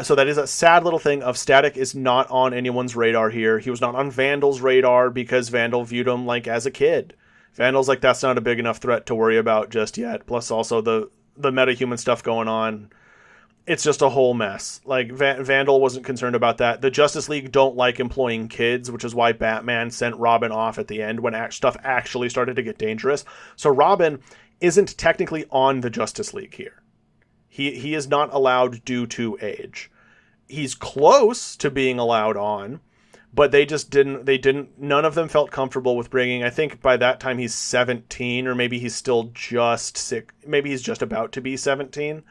So that is a sad little thing of Static is not on anyone's radar here. He was not on Vandal's radar because Vandal viewed him like as a kid. Vandal's like, that's not a big enough threat to worry about just yet. Plus also the metahuman stuff going on. It's just a whole mess. Like, Vandal wasn't concerned about that. The Justice League don't like employing kids, which is why Batman sent Robin off at the end when stuff actually started to get dangerous. So Robin isn't technically on the Justice League here. He is not allowed due to age. He's close to being allowed on, but they didn't, none of them felt comfortable with bringing, I think by that time he's 17, or maybe he's still just sick. Maybe he's just about to be 17.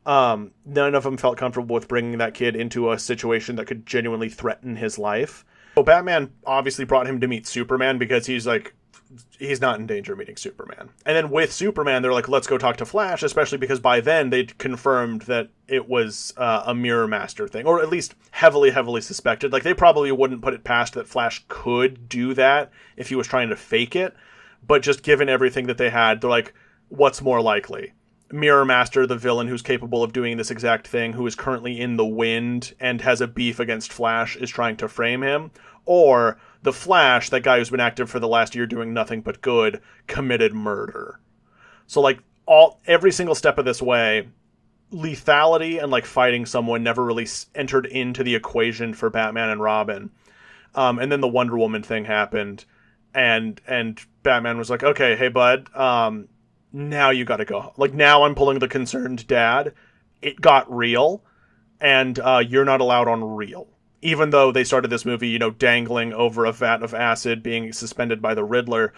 None of them felt comfortable with bringing that kid into a situation that could genuinely threaten his life. So Batman obviously brought him to meet Superman because he's not in danger of meeting Superman. And then with Superman, they're like, let's go talk to Flash, especially because by then they'd confirmed that it was a Mirror Master thing, or at least heavily, heavily suspected. Like, they probably wouldn't put it past that Flash could do that if he was trying to fake it. But just given everything that they had, they're like, what's more likely? Mirror Master, the villain who's capable of doing this exact thing, who is currently in the wind and has a beef against Flash, is trying to frame him, or the Flash, that guy who's been active for the last year doing nothing but good, committed murder. So like every single step of this way, lethality and like fighting someone never really entered into the equation for Batman and Robin. And then the Wonder Woman thing happened, and Batman was like, okay, hey bud, now you gotta go. Like, now I'm pulling the concerned dad. It got real, and you're not allowed on real. Even though they started this movie, dangling over a vat of acid, being suspended by the Riddler.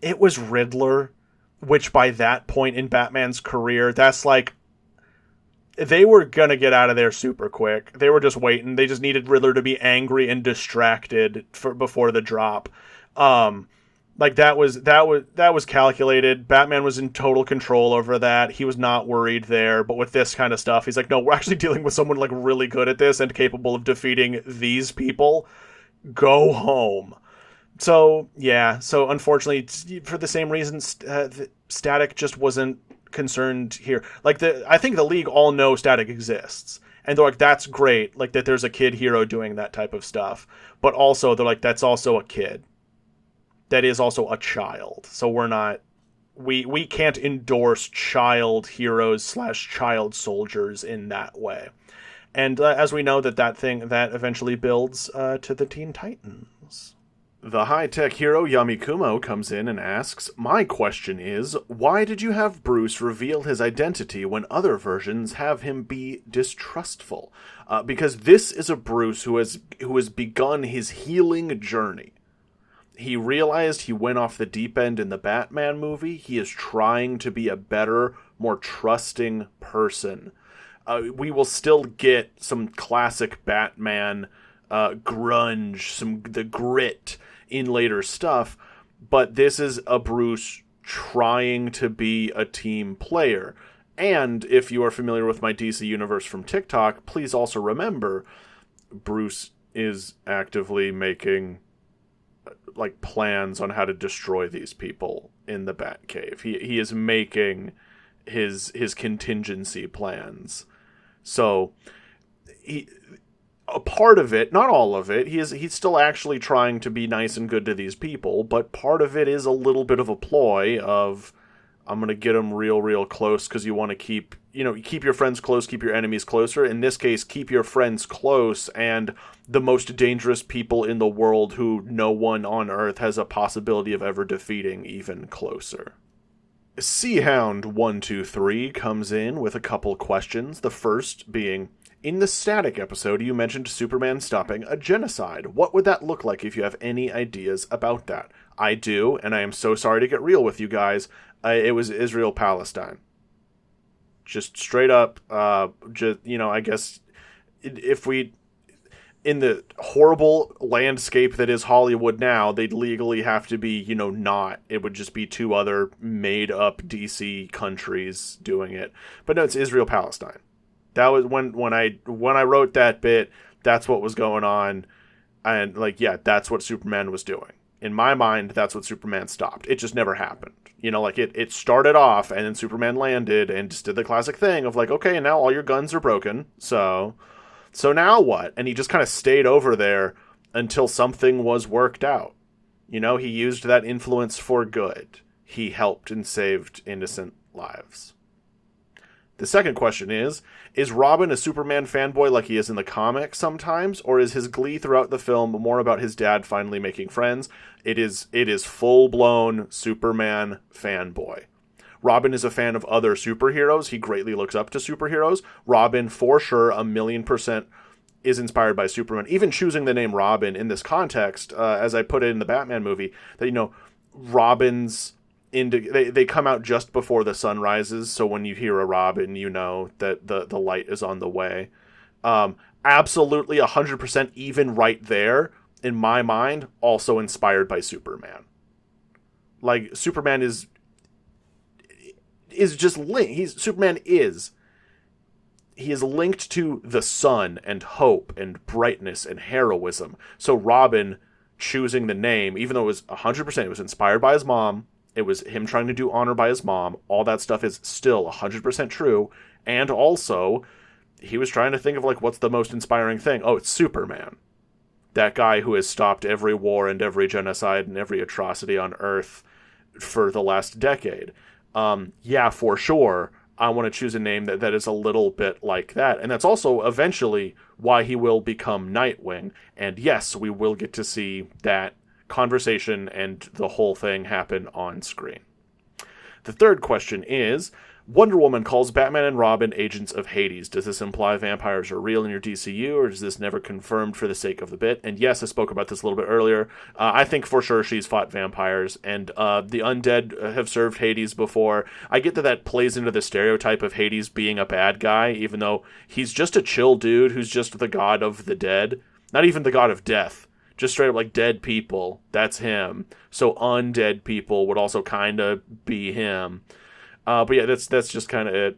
It was Riddler. which by that point in Batman's career, that's like, they were going to get out of there super quick. They were just waiting. They just needed Riddler to be angry and distracted before the drop. Like that was calculated. Batman was in total control over that. He was not worried there. But with this kind of stuff, he's like, no, we're actually dealing with someone like really good at this and capable of defeating these people. Go home. So yeah. So unfortunately, for the same reasons, Static just wasn't concerned here. Like I think the League all know Static exists. And they're like, that's great. Like that there's a kid hero doing that type of stuff. But also they're like, that's also a kid. That is also a child. So we're not, we can't endorse child heroes / child soldiers in that way. And as we know that eventually builds to the Teen Titans. The high-tech hero Yamikumo comes in and asks, my question is, why did you have Bruce reveal his identity when other versions have him be distrustful? Because this is a Bruce who has begun his healing journey. He realized he went off the deep end in the Batman movie. He is trying to be a better, more trusting person. We will still get some classic Batman grunge, the grit in later stuff, but this is a Bruce trying to be a team player. And if you are familiar with my DC Universe from TikTok, please also remember Bruce is actively making like plans on how to destroy these people in the Batcave. He is making his contingency plans. So a part of it, not all of it, he's still actually trying to be nice and good to these people, but part of it is a little bit of a ploy of, I'm going to get them real close because you want to keep your friends close, keep your enemies closer. In this case, keep your friends close and the most dangerous people in the world who no one on Earth has a possibility of ever defeating even closer. Seahound123 comes in with a couple questions. The first being, in the Static episode, you mentioned Superman stopping a genocide. What would that look like if you have any ideas about that? I do, and I am so sorry to get real with you guys. It was Israel-Palestine. Just straight up, I guess if we, in the horrible landscape that is Hollywood now, they'd legally have to be, not. It would just be two other made-up DC countries doing it. But no, it's Israel-Palestine. That was when I wrote that bit, that's what was going on. And, that's what Superman was doing. In my mind, that's what Superman stopped. It just never happened. It started off, and then Superman landed and just did the classic thing of okay, now all your guns are broken, so now what? And he just kind of stayed over there until something was worked out. He used that influence for good. He helped and saved innocent lives. The second question is Robin a Superman fanboy like he is in the comics sometimes, or is his glee throughout the film more about his dad finally making friends? It is full-blown Superman fanboy. Robin is a fan of other superheroes. He greatly looks up to superheroes. Robin, for sure, 1,000,000% is inspired by Superman. Even choosing the name Robin in this context, as I put it in the Batman movie, that, Robin's... they come out just before the sun rises, so when you hear a Robin, you know that the light is on the way. Absolutely 100% even right there, in my mind, also inspired by Superman. Superman is just linked. Superman is. He is linked to the sun and hope and brightness and heroism. So Robin choosing the name, even though it was 100%, it was inspired by his mom. It was him trying to do honor by his mom. All that stuff is still 100% true. And also, he was trying to think of what's the most inspiring thing? Oh, it's Superman. That guy who has stopped every war and every genocide and every atrocity on Earth for the last decade. Yeah, for sure, I want to choose a name that is a little bit like that. And that's also eventually why he will become Nightwing. And yes, we will get to see that conversation and the whole thing happen on screen. The third question is, Wonder Woman calls Batman and Robin agents of Hades. Does this imply vampires are real in your DCU, or is this never confirmed for the sake of the bit? And yes, I spoke about this a little bit earlier. I think for sure she's fought vampires, and the undead have served Hades before. I get that plays into the stereotype of Hades being a bad guy, even though he's just a chill dude who's just the god of the dead. Not even the god of death. Just straight up like dead people. That's him. So undead people would also kind of be him. But yeah, that's just kind of it.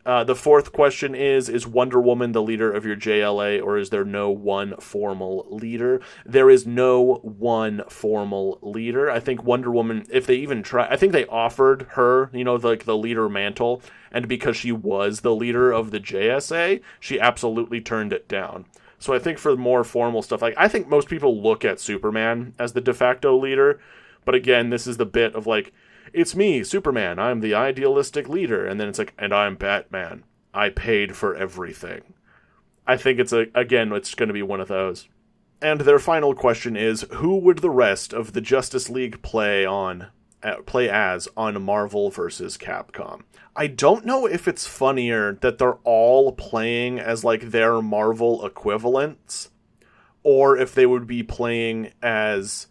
The fourth question is Wonder Woman the leader of your JLA, or is there no one formal leader? There is no one formal leader. I think Wonder Woman, if they even try, I think they offered her, the leader mantle, and because she was the leader of the JSA, she absolutely turned it down. So I think for more formal stuff, I think most people look at Superman as the de facto leader, but again, this is the bit of it's me, Superman, I'm the idealistic leader, and then it's and I'm Batman. I paid for everything. I think it's going to be one of those. And their final question is, who would the rest of the Justice League play as on Marvel vs. Capcom? I don't know if it's funnier that they're all playing as their Marvel equivalents, or if they would be playing as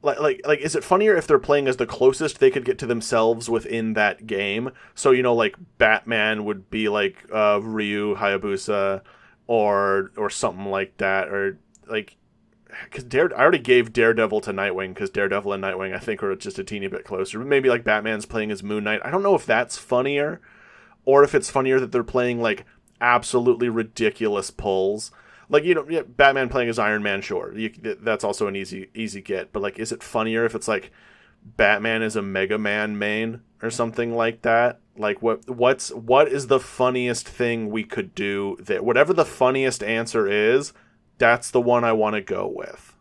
is it funnier if they're playing as the closest they could get to themselves within that game? So, Batman would be Ryu Hayabusa or something like that, or because I already gave Daredevil to Nightwing, because Daredevil and Nightwing I think are just a teeny bit closer. Maybe Batman's playing as Moon Knight. I don't know if that's funnier, or if it's funnier that they're playing absolutely ridiculous pulls. Batman playing as Iron Man, sure. That's also an easy get. But, is it funnier if it's, Batman is a Mega Man main or something like that? What is the funniest thing we could do there? Whatever the funniest answer is, that's the one I want to go with.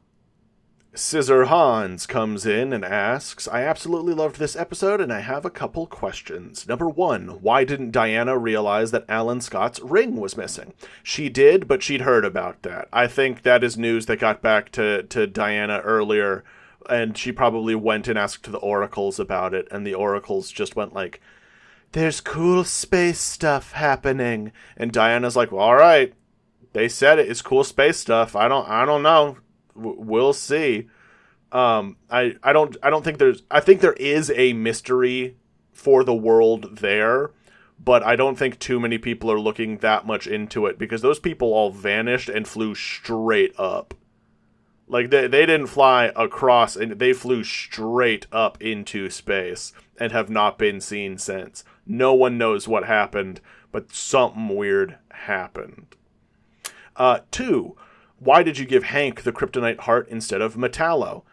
Scissor Hans comes in and asks, I absolutely loved this episode, and I have a couple questions. Number 1, why didn't Diana realize that Alan Scott's ring was missing? She did, but she'd heard about that. I think that is news that got back to Diana earlier, and she probably went and asked the oracles about it, and the oracles just went there's cool space stuff happening. And Diana's well, all right, they said it. It's cool space stuff. I don't know. We'll see. I don't think I think there is a mystery for the world there, but I don't think too many people are looking that much into it, because those people all vanished and flew straight up. They didn't fly across, and they flew straight up into space and have not been seen since. No one knows what happened, but something weird happened. 2, why did you give Hank the kryptonite heart instead of Metallo?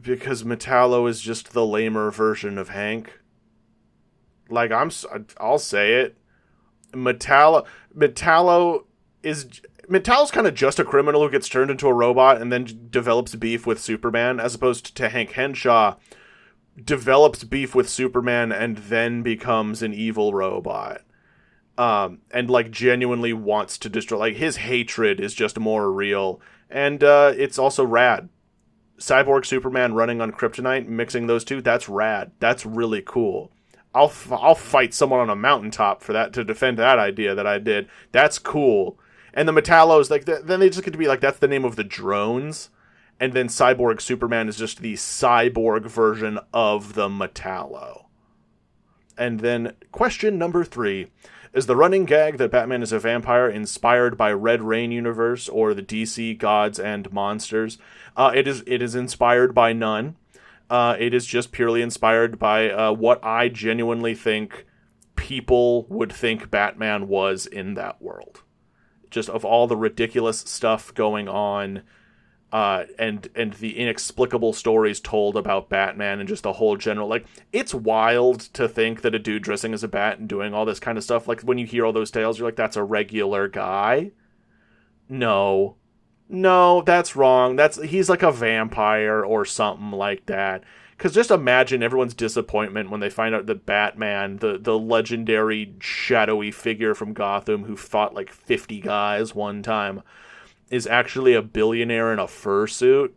Because Metallo is just the lamer version of Hank. I'll say it. Metallo's kind of just a criminal who gets turned into a robot and then develops beef with Superman, as opposed to Hank Henshaw develops beef with Superman and then becomes an evil robot. And genuinely wants to destroy. His hatred is just more real, and it's also rad. Cyborg Superman running on kryptonite, mixing those two, that's rad. That's really cool. I'll fight someone on a mountaintop for that, to defend that idea that I did. That's cool. And the Metallos, then they just get to be that's the name of the drones, and then Cyborg Superman is just the cyborg version of the Metallo. And then question number 3. Is the running gag that Batman is a vampire inspired by Red Rain universe or the DC gods and monsters? It is inspired by none. It is just purely inspired by what I genuinely think people would think Batman was in that world. Just of all the ridiculous stuff going on, and the inexplicable stories told about Batman, and just the whole general, it's wild to think that a dude dressing as a bat and doing all this kind of stuff, when you hear all those tales, you're that's a regular guy. No, that's wrong. He's a vampire or something like that. Because just imagine everyone's disappointment when they find out that Batman, the legendary shadowy figure from Gotham who fought 50 guys one time, is actually a billionaire in a fursuit.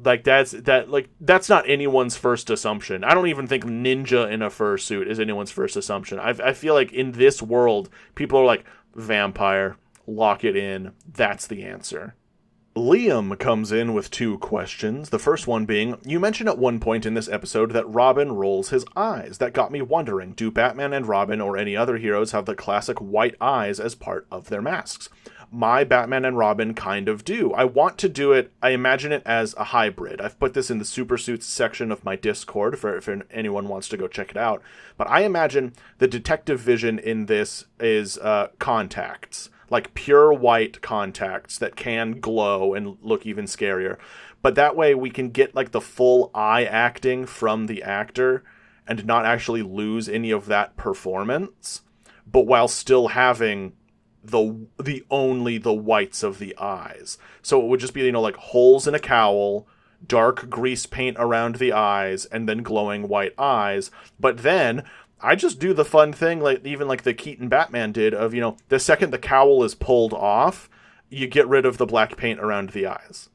Like that's not anyone's first assumption. I don't even think ninja in a fursuit is anyone's first assumption. I feel like in this world, people are like, vampire, lock it in. That's the answer. Liam comes in with 2 questions. The first one being, you mentioned at one point in this episode that Robin rolls his eyes. That got me wondering, do Batman and Robin or any other heroes have the classic white eyes as part of their masks? My Batman and Robin kind of do. I want to do it, I imagine it as a hybrid. I've put this in the Super Suits section of my Discord for if anyone wants to go check it out. But I imagine the detective vision in this is contacts. Like pure white contacts that can glow and look even scarier. But that way we can get like the full eye acting from the actor and not actually lose any of that performance, but while still having only the whites of the eyes. So it would just be, like holes in a cowl, dark grease paint around the eyes, and then glowing white eyes. But then I just do the fun thing, like even like the Keaton Batman did, of, the second the cowl is pulled off, you get rid of the black paint around the eyes.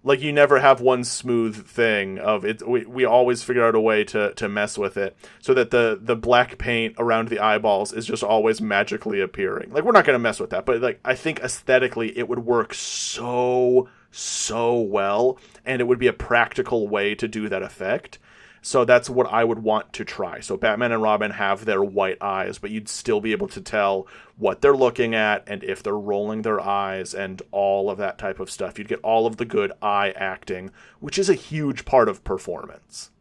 Like, you never have one smooth thing of it. We always figure out a way to mess with it so that the black paint around the eyeballs is just always magically appearing. Like, we're not going to mess with that, but like, I think aesthetically it would work so well, and it would be a practical way to do that effect. So that's what I would want to try. So Batman and Robin have their white eyes, but you'd still be able to tell what they're looking at and if they're rolling their eyes and all of that type of stuff. You'd get all of the good eye acting, which is a huge part of performance.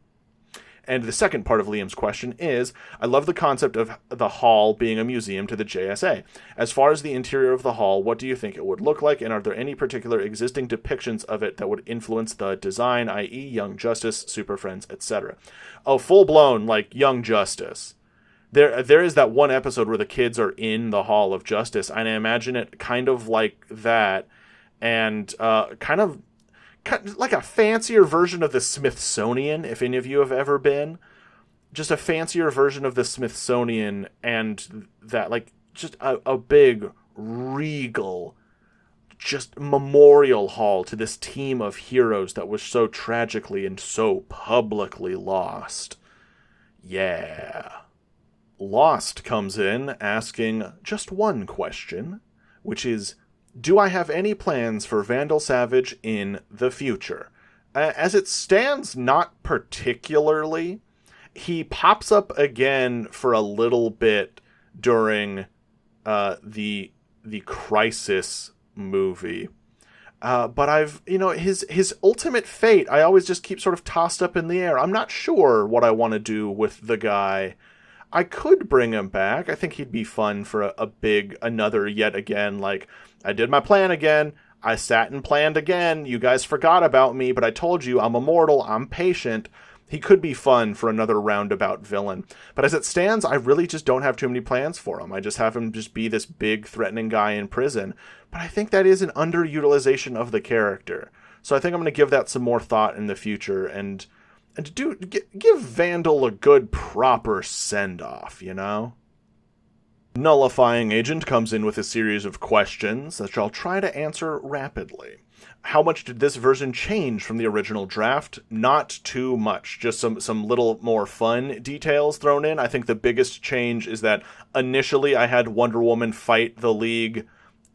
And the second part of Liam's question is, I love the concept of the hall being a museum to the JSA. As far as the interior of the hall, what do you think it would look like, and are there any particular existing depictions of it that would influence the design, i.e. Young Justice, Super Friends, etc.? Oh, full-blown, like, Young Justice. There is that one episode where the kids are in the Hall of Justice, and I imagine it kind of like that, and kind of like a fancier version of the Smithsonian, if any of you have ever been. Just a fancier version of the Smithsonian, and that, like, just a big, regal, just memorial hall to this team of heroes that was so tragically and so publicly lost. Yeah. Lost comes in asking just one question, which is, do I have any plans for Vandal Savage in the future? As it stands, not particularly. He pops up again for a little bit during the Crisis movie. But I've, his ultimate fate, I always just keep sort of tossed up in the air. I'm not sure what I want to do with the guy. I could bring him back. I think he'd be fun for another yet again, like, I did my plan again. I sat and planned again. You guys forgot about me, but I told you I'm immortal. I'm patient. He could be fun for another roundabout villain. But as it stands, I really just don't have too many plans for him. I just have him just be this big, threatening guy in prison. But I think that is an underutilization of the character. So I think I'm going to give that some more thought in the future and give Vandal a good, proper send-off, Nullifying Agent comes in with a series of questions that I'll try to answer rapidly. How much did this version change from the original draft? Not too much. Just some little more fun details thrown in. I think the biggest change is that initially I had Wonder Woman fight the League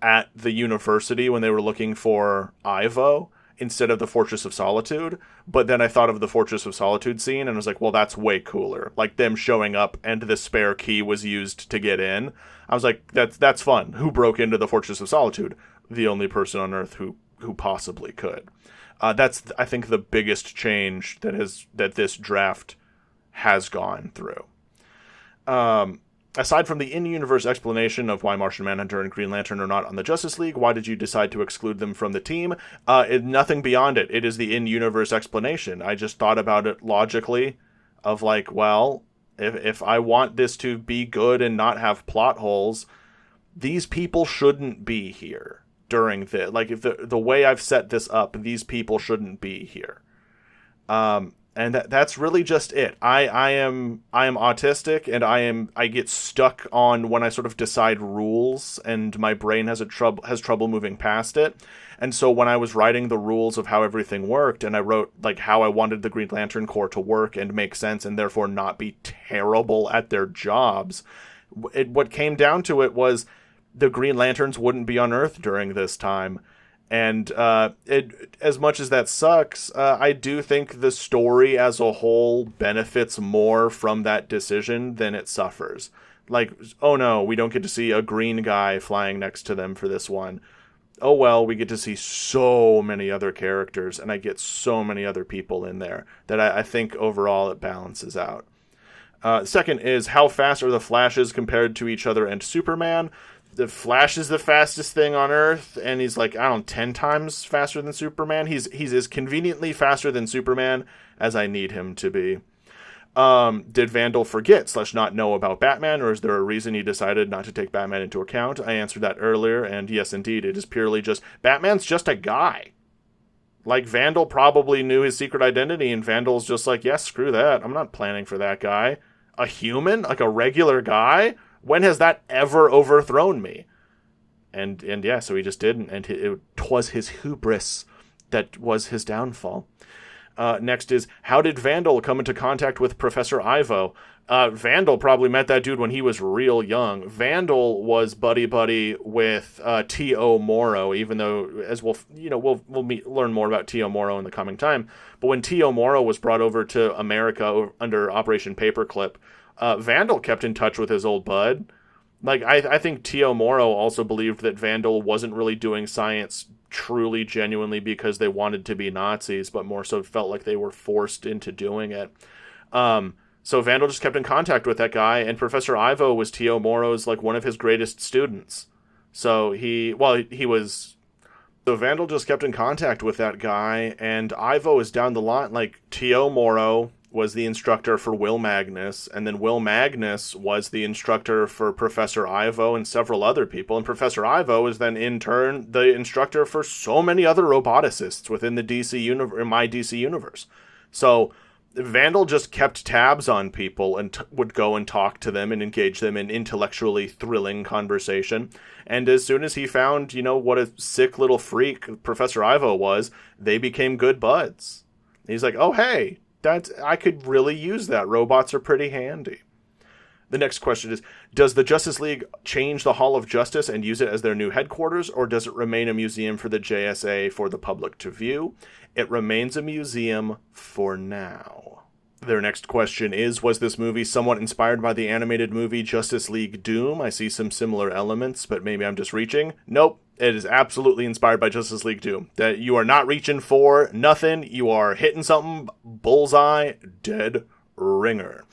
at the university when they were looking for Ivo, instead of the Fortress of Solitude. But then I thought of the Fortress of Solitude scene and was like, well, that's way cooler. Like them showing up and the spare key was used to get in. I was like, that's fun. Who broke into the Fortress of Solitude? The only person on Earth who possibly could. That's, I think, the biggest change that this draft has gone through. Aside from the in-universe explanation of why Martian Manhunter and Green Lantern are not on the Justice League, why did you decide to exclude them from the team? Nothing beyond it. It is the in-universe explanation. I just thought about it logically of like, well, if I want this to be good and not have plot holes, these people shouldn't be here during the, like, if the way I've set this up, these people shouldn't be here. And that's really just it. I am autistic, and I get stuck on when I sort of decide rules, and my brain has trouble moving past it. And so when I was writing the rules of how everything worked, and I wrote like how I wanted the Green Lantern Corps to work and make sense, and therefore not be terrible at their jobs, what came down to it was the Green Lanterns wouldn't be on Earth during this time. And as much as that sucks, I do think the story as a whole benefits more from that decision than it suffers. Like, oh no, we don't get to see a green guy flying next to them for this one. Oh well, we get to see so many other characters, and I get so many other people in there that I think overall it balances out. Second is, how fast are the Flashes compared to each other and Superman? The Flash is the fastest thing on Earth, and he's like, I don't know, 10 times faster than Superman. He's as conveniently faster than Superman as I need him to be. Did Vandal forget / not know about Batman, or is there a reason he decided not to take Batman into account? I answered that earlier, and yes, indeed, it is purely just, Batman's just a guy. Like, Vandal probably knew his secret identity, and Vandal's just like, yes, screw that. I'm not planning for that guy. A human? Like a regular guy? When has that ever overthrown me? And yeah, so he just didn't, and it was his hubris that was his downfall. Next is, how did Vandal come into contact with Professor Ivo? Vandal probably met that dude when he was real young. Vandal was buddy-buddy with T.O. Morrow, even though, as we'll learn more about T.O. Morrow in the coming time. But when T.O. Morrow was brought over to America under Operation Paperclip, Vandal kept in touch with his old bud. Like, I think T.O. Morrow also believed that Vandal wasn't really doing science truly, genuinely because they wanted to be Nazis, but more so felt like they were forced into doing it. So Vandal just kept in contact with that guy, and Professor Ivo was T.O. Morrow's, like, one of his greatest students. So Vandal just kept in contact with that guy, and Ivo is down the line. Like, T.O. Morrow was the instructor for Will Magnus, and then Will Magnus was the instructor for Professor Ivo and several other people, and Professor Ivo is then in turn the instructor for so many other roboticists within the my DC universe. So Vandal just kept tabs on people and would go and talk to them and engage them in intellectually thrilling conversation. And as soon as he found, what a sick little freak Professor Ivo was, they became good buds. He's like, oh hey, I could really use that. Robots are pretty handy. The next question is, does the Justice League change the Hall of Justice and use it as their new headquarters, or does it remain a museum for the JSA for the public to view? It remains a museum for now. Their next question is, was this movie somewhat inspired by the animated movie Justice League Doom? I see some similar elements, but maybe I'm just reaching. Nope. It is absolutely inspired by Justice League Doom. That you are not reaching for nothing. You are hitting something. Bullseye. Dead ringer.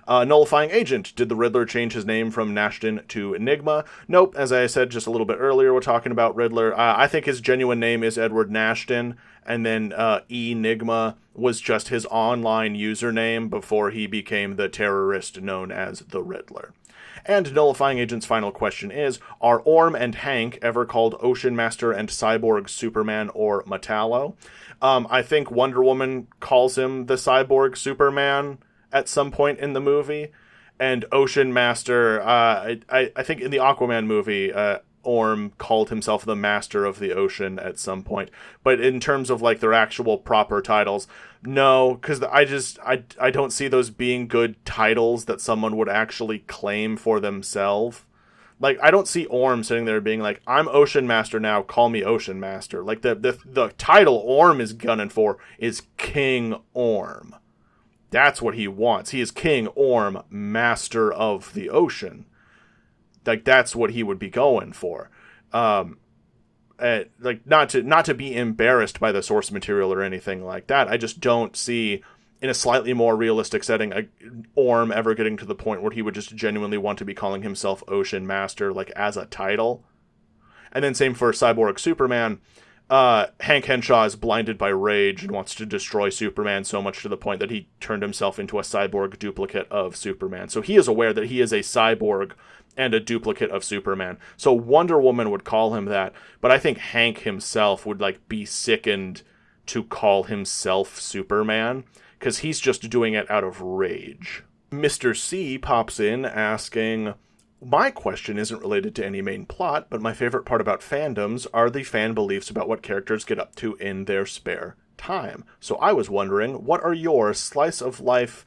Nullifying Agent. Did the Riddler change his name from Nashton to Enigma? Nope. As I said just a little bit earlier, we're talking about Riddler. I think his genuine name is Edward Nashton, and then Enigma was just his online username before he became the terrorist known as the Riddler. And Nullifying Agent's final question is, are Orm and Hank ever called Ocean Master and Cyborg Superman or Metallo? I think Wonder Woman calls him the Cyborg Superman at some point in the movie. And Ocean Master, I think in the Aquaman movie, Orm called himself the Master of the Ocean at some point. But in terms of like their actual proper titles, no, because I don't see those being good titles that someone would actually claim for themselves. Like, I don't see Orm sitting there being like, I'm Ocean Master now, call me Ocean Master. Like, the title Orm is gunning for is King Orm. That's what he wants. He is King Orm, Master of the Ocean. Like, that's what he would be going for. Like, not to be embarrassed by the source material or anything like that. I just don't see, in a slightly more realistic setting, Orm ever getting to the point where he would just genuinely want to be calling himself Ocean Master, like, as a title. And then same for Cyborg Superman. Hank Henshaw is blinded by rage and wants to destroy Superman so much to the point that he turned himself into a cyborg duplicate of Superman. So he is aware that he is a cyborg and a duplicate of Superman. So Wonder Woman would call him that, but I think Hank himself would, like, be sickened to call himself Superman, because he's just doing it out of rage. Mr. C pops in asking, my question isn't related to any main plot, but my favorite part about fandoms are the fan beliefs about what characters get up to in their spare time. So I was wondering, what are your slice of life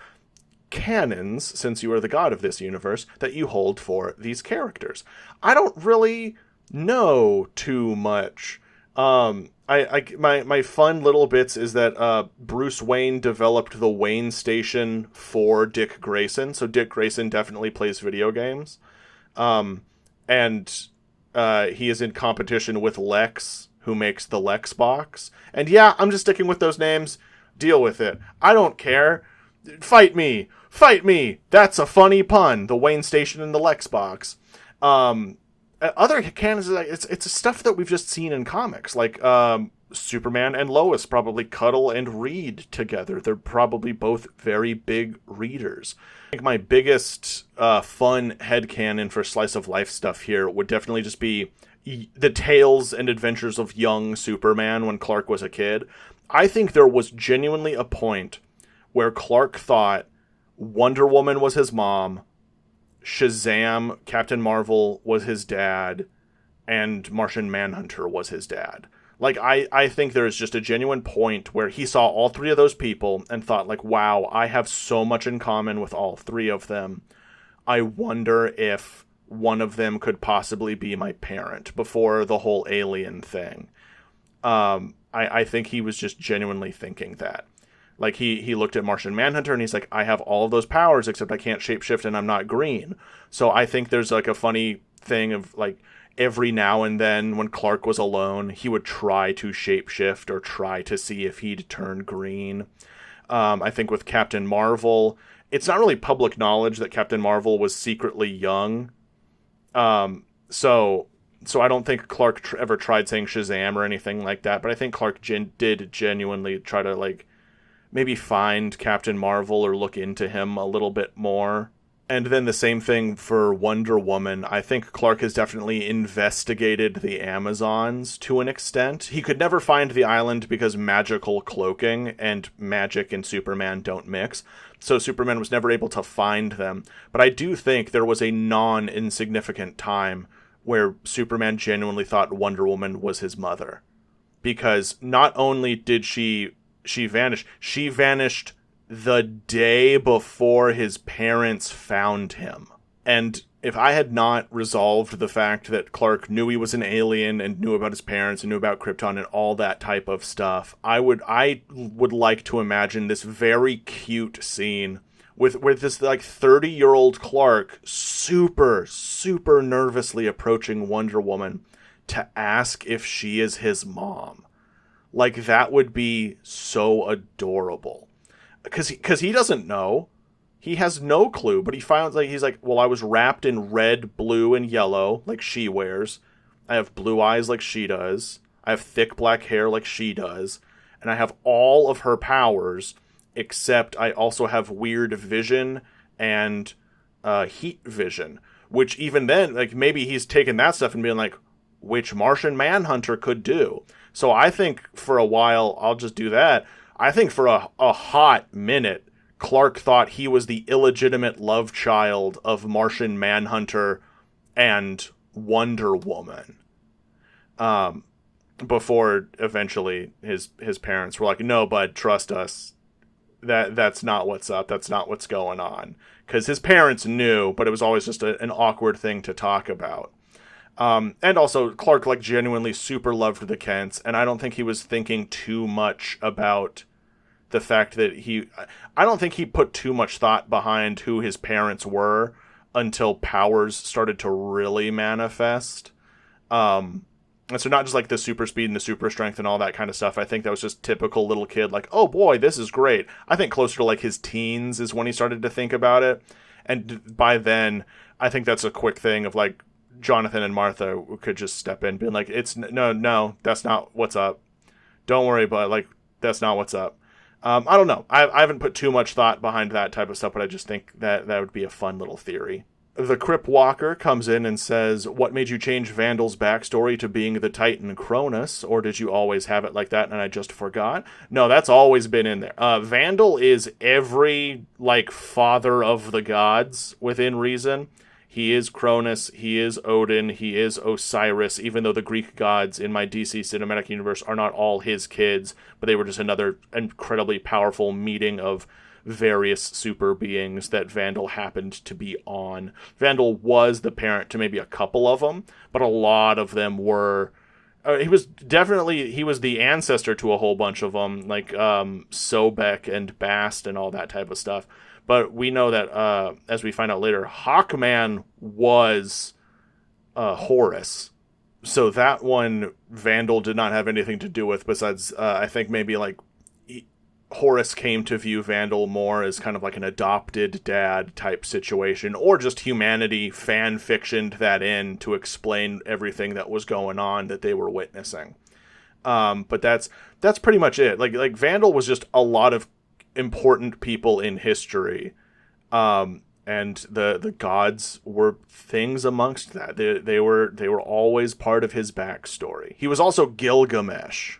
canons, since you are the god of this universe, that you hold for these characters? I don't really know too much. My fun little bits is that Bruce Wayne developed the Wayne Station for Dick Grayson, so Dick Grayson definitely plays video games. And he is in competition with Lex, who makes the Lex box. And yeah, I'm just sticking with those names. Deal with it. I don't care. Fight me. Fight me. That's a funny pun. The Wayne Station and the Lex box. Other canons, it's stuff that we've just seen in comics. Like, Superman and Lois probably cuddle and read together. They're probably both very big readers. I think my biggest fun headcanon for slice of life stuff here would definitely just be the tales and adventures of young Superman when Clark was a kid. I think there was genuinely a point where Clark thought Wonder Woman was his mom, Shazam, Captain Marvel was his dad, and Martian Manhunter was his dad. Like, I think there's just a genuine point where he saw all three of those people and thought, like, wow, I have so much in common with all three of them. I wonder if one of them could possibly be my parent before the whole alien thing. I think he was just genuinely thinking that. Like, he looked at Martian Manhunter and he's like, I have all of those powers except I can't shapeshift and I'm not green. So I think there's, like, a funny thing of, like, every now and then when Clark was alone, he would try to shapeshift or try to see if he'd turn green. I think with Captain Marvel, it's not really public knowledge that Captain Marvel was secretly young. So I don't think Clark ever tried saying Shazam or anything like that, but I think Clark did genuinely try to, like, maybe find Captain Marvel or look into him a little bit more. And then the same thing for Wonder Woman. I think Clark has definitely investigated the Amazons to an extent. He could never find the island because magical cloaking and magic and Superman don't mix. So Superman was never able to find them. But I do think there was a non-insignificant time where Superman genuinely thought Wonder Woman was his mother. Because not only did she vanish, she vanished the day before his parents found him. And if I had not resolved the fact that Clark knew he was an alien and knew about his parents and knew about Krypton and all that type of stuff, I would like to imagine this very cute scene with this, like, 30-year-old Clark super, super nervously approaching Wonder Woman to ask if she is his mom. Like, that would be so adorable. Because he doesn't know. He has no clue, but he's like, well, I was wrapped in red, blue, and yellow, like she wears. I have blue eyes like she does. I have thick black hair like she does. And I have all of her powers, except I also have weird vision and heat vision. Which even then, like, maybe he's taken that stuff and being like, which Martian Manhunter could do. So I think for a while, I'll just do that. I think for a hot minute, Clark thought he was the illegitimate love child of Martian Manhunter and Wonder Woman. Before eventually his parents were like, no, bud, trust us. That's not what's up. That's not what's going on. Because his parents knew, but it was always just an awkward thing to talk about. And also, Clark, like, genuinely super loved the Kents, and I don't think he was thinking too much about the fact that I don't think he put too much thought behind who his parents were until powers started to really manifest. And so not just, like, the super speed and the super strength and all that kind of stuff. I think that was just typical little kid, like, oh boy, this is great. I think closer to, like, his teens is when he started to think about it. And by then, I think that's a quick thing of, like, Jonathan and Martha could just step in, being like, no, that's not what's up. Don't worry, but, like, that's not what's up. I don't know. I haven't put too much thought behind that type of stuff, but I just think that would be a fun little theory. The Crip Walker comes in and says, what made you change Vandal's backstory to being the Titan Cronus? Or did you always have it like that and I just forgot? No, that's always been in there. Vandal is every, father of the gods within reason. He is Cronus, he is Odin, he is Osiris, even though the Greek gods in my DC Cinematic Universe are not all his kids, but they were just another incredibly powerful meeting of various super beings that Vandal happened to be on. Vandal was the parent to maybe a couple of them, but a lot of them were... he was the ancestor to a whole bunch of them, like Sobek and Bast and all that type of stuff. But we know that, as we find out later, Hawkman was Horus. So that one Vandal did not have anything to do with, besides, I think maybe Horus came to view Vandal more as kind of like an adopted dad type situation, or just humanity fan-fictioned that in to explain everything that was going on that they were witnessing. But that's pretty much it. Like Vandal was just a lot of important people in history. And the gods were things amongst that. They were always part of his backstory. He was also Gilgamesh.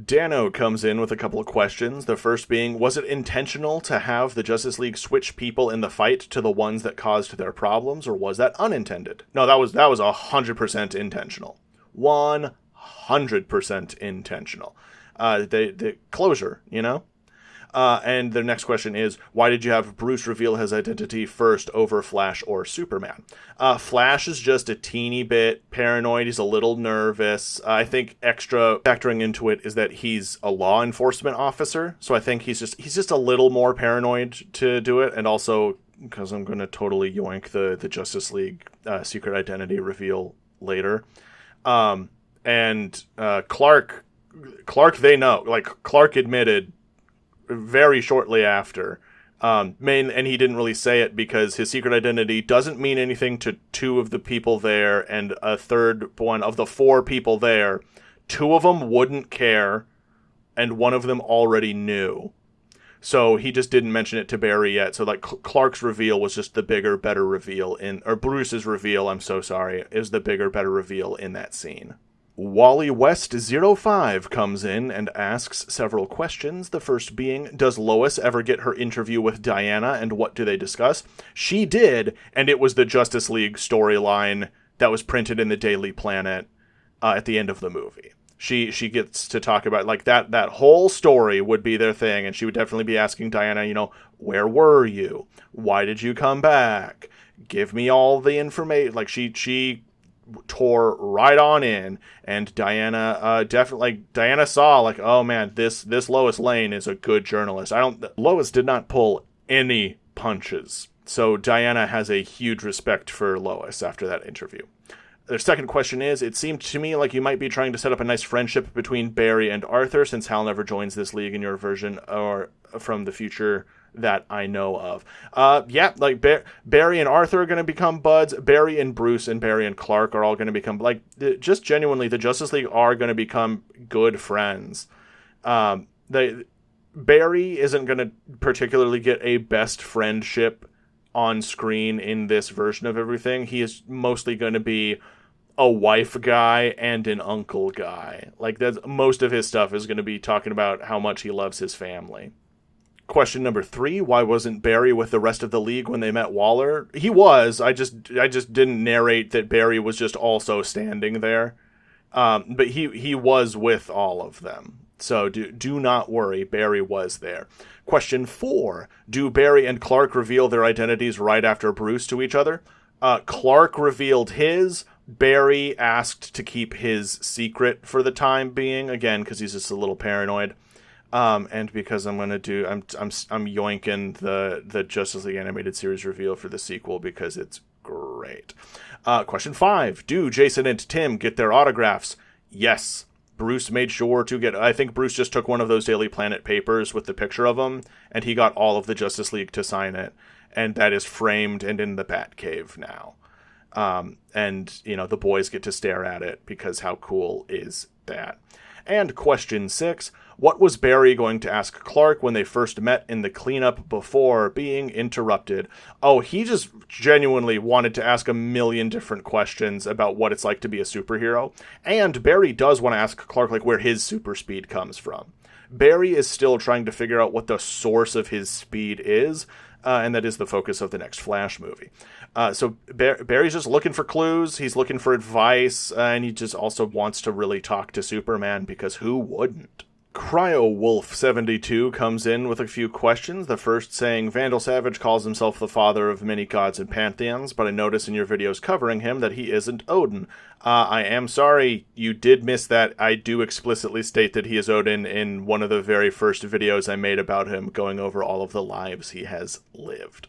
Dano comes in with a couple of questions. The first being, was it intentional to have the Justice League switch people in the fight to the ones that caused their problems, or was that unintended? No, that was 100% intentional. 100% intentional. The closure, you know? And the next question is, why did you have Bruce reveal his identity first over Flash or Superman? Flash is just a teeny bit paranoid. He's a little nervous. I think extra factoring into it is that he's a law enforcement officer. So I think he's just a little more paranoid to do it. And also, because I'm going to totally yoink the Justice League secret identity reveal later. And Clark, they know. Like, Clark admitted very shortly after, and he didn't really say it because his secret identity doesn't mean anything to two of the people there, and a third one of the four people there, two of them wouldn't care, and one of them already knew. So he just didn't mention it to Barry yet. So Clark's reveal was just the bigger, better reveal or Bruce's reveal, I'm so sorry, is the bigger, better reveal in that scene. Wally West 05 comes in and asks several questions. The first being, does Lois ever get her interview with Diana, and what do they discuss? She did, and it was the Justice League storyline that was printed in the Daily Planet at the end of the movie. She gets to talk about, that whole story would be their thing, and she would definitely be asking Diana, where were you? Why did you come back? Give me all the information. She tore right on in, and Diana Diana saw oh man, this Lois Lane is a good journalist. Lois did not pull any punches, so Diana has a huge respect for Lois after that interview. The second question is, it seemed to me like you might be trying to set up a nice friendship between Barry and Arthur, since Hal never joins this league in your version or from the future that I know of. Barry and Arthur are going to become buds. Barry and Bruce and Barry and Clark are all going to become, just genuinely, the Justice League are going to become good friends. Barry isn't going to particularly get a best friendship on screen in this version of everything. He is mostly going to be a wife guy and an uncle guy. Most of his stuff is going to be talking about how much he loves his family. Question number 3, why wasn't Barry with the rest of the league when they met Waller? He was. I just didn't narrate that Barry was just also standing there. But he was with all of them. So do not worry, Barry was there. Question 4, do Barry and Clark reveal their identities right after Bruce to each other? Clark revealed his. Barry asked to keep his secret for the time being, again, because he's just a little paranoid. And because I'm yoinking the Justice League Animated Series reveal for the sequel because it's great. Question 5, do Jason and Tim get their autographs? Yes. Bruce made sure to I think Bruce just took one of those Daily Planet papers with the picture of them, and he got all of the Justice League to sign it, and that is framed and in the Batcave now. And the boys get to stare at it because how cool is that? And question 6, what was Barry going to ask Clark when they first met in the cleanup before being interrupted? Oh, he just genuinely wanted to ask a million different questions about what it's like to be a superhero. And Barry does want to ask Clark, like, where his super speed comes from. Barry is still trying to figure out what the source of his speed is, and that is the focus of the next Flash movie. So Barry's just looking for clues, he's looking for advice, and he just also wants to really talk to Superman, because who wouldn't? CryoWolf72 comes in with a few questions. The first saying, Vandal Savage calls himself the father of many gods and pantheons, but I notice in your videos covering him that he isn't Odin. I am sorry, you did miss that. I do explicitly state that he is Odin in one of the very first videos I made about him, going over all of the lives he has lived.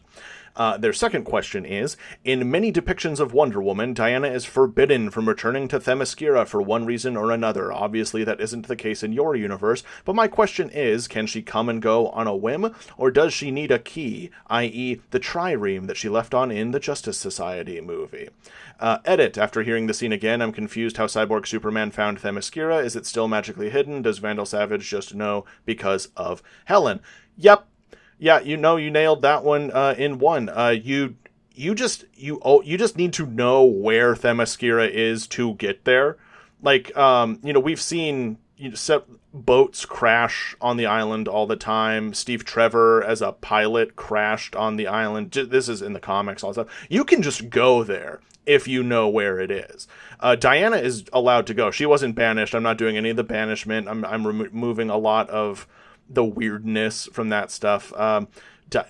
Their second question is, in many depictions of Wonder Woman, Diana is forbidden from returning to Themyscira for one reason or another. Obviously, that isn't the case in your universe, but my question is, can she come and go on a whim, or does she need a key, i.e. the trireme that she left on in the Justice Society movie? Edit, after hearing the scene again, I'm confused how Cyborg Superman found Themyscira. Is it still magically hidden? Does Vandal Savage just know because of Helen? Yep. Yeah, you nailed that one in one. You just need to know where Themyscira is to get there. Like, we've seen boats crash on the island all the time. Steve Trevor, as a pilot, crashed on the island. This is in the comics, all that stuff. You can just go there if you know where it is. Diana is allowed to go. She wasn't banished. I'm not doing any of the banishment. I'm removing a lot of the weirdness from that stuff.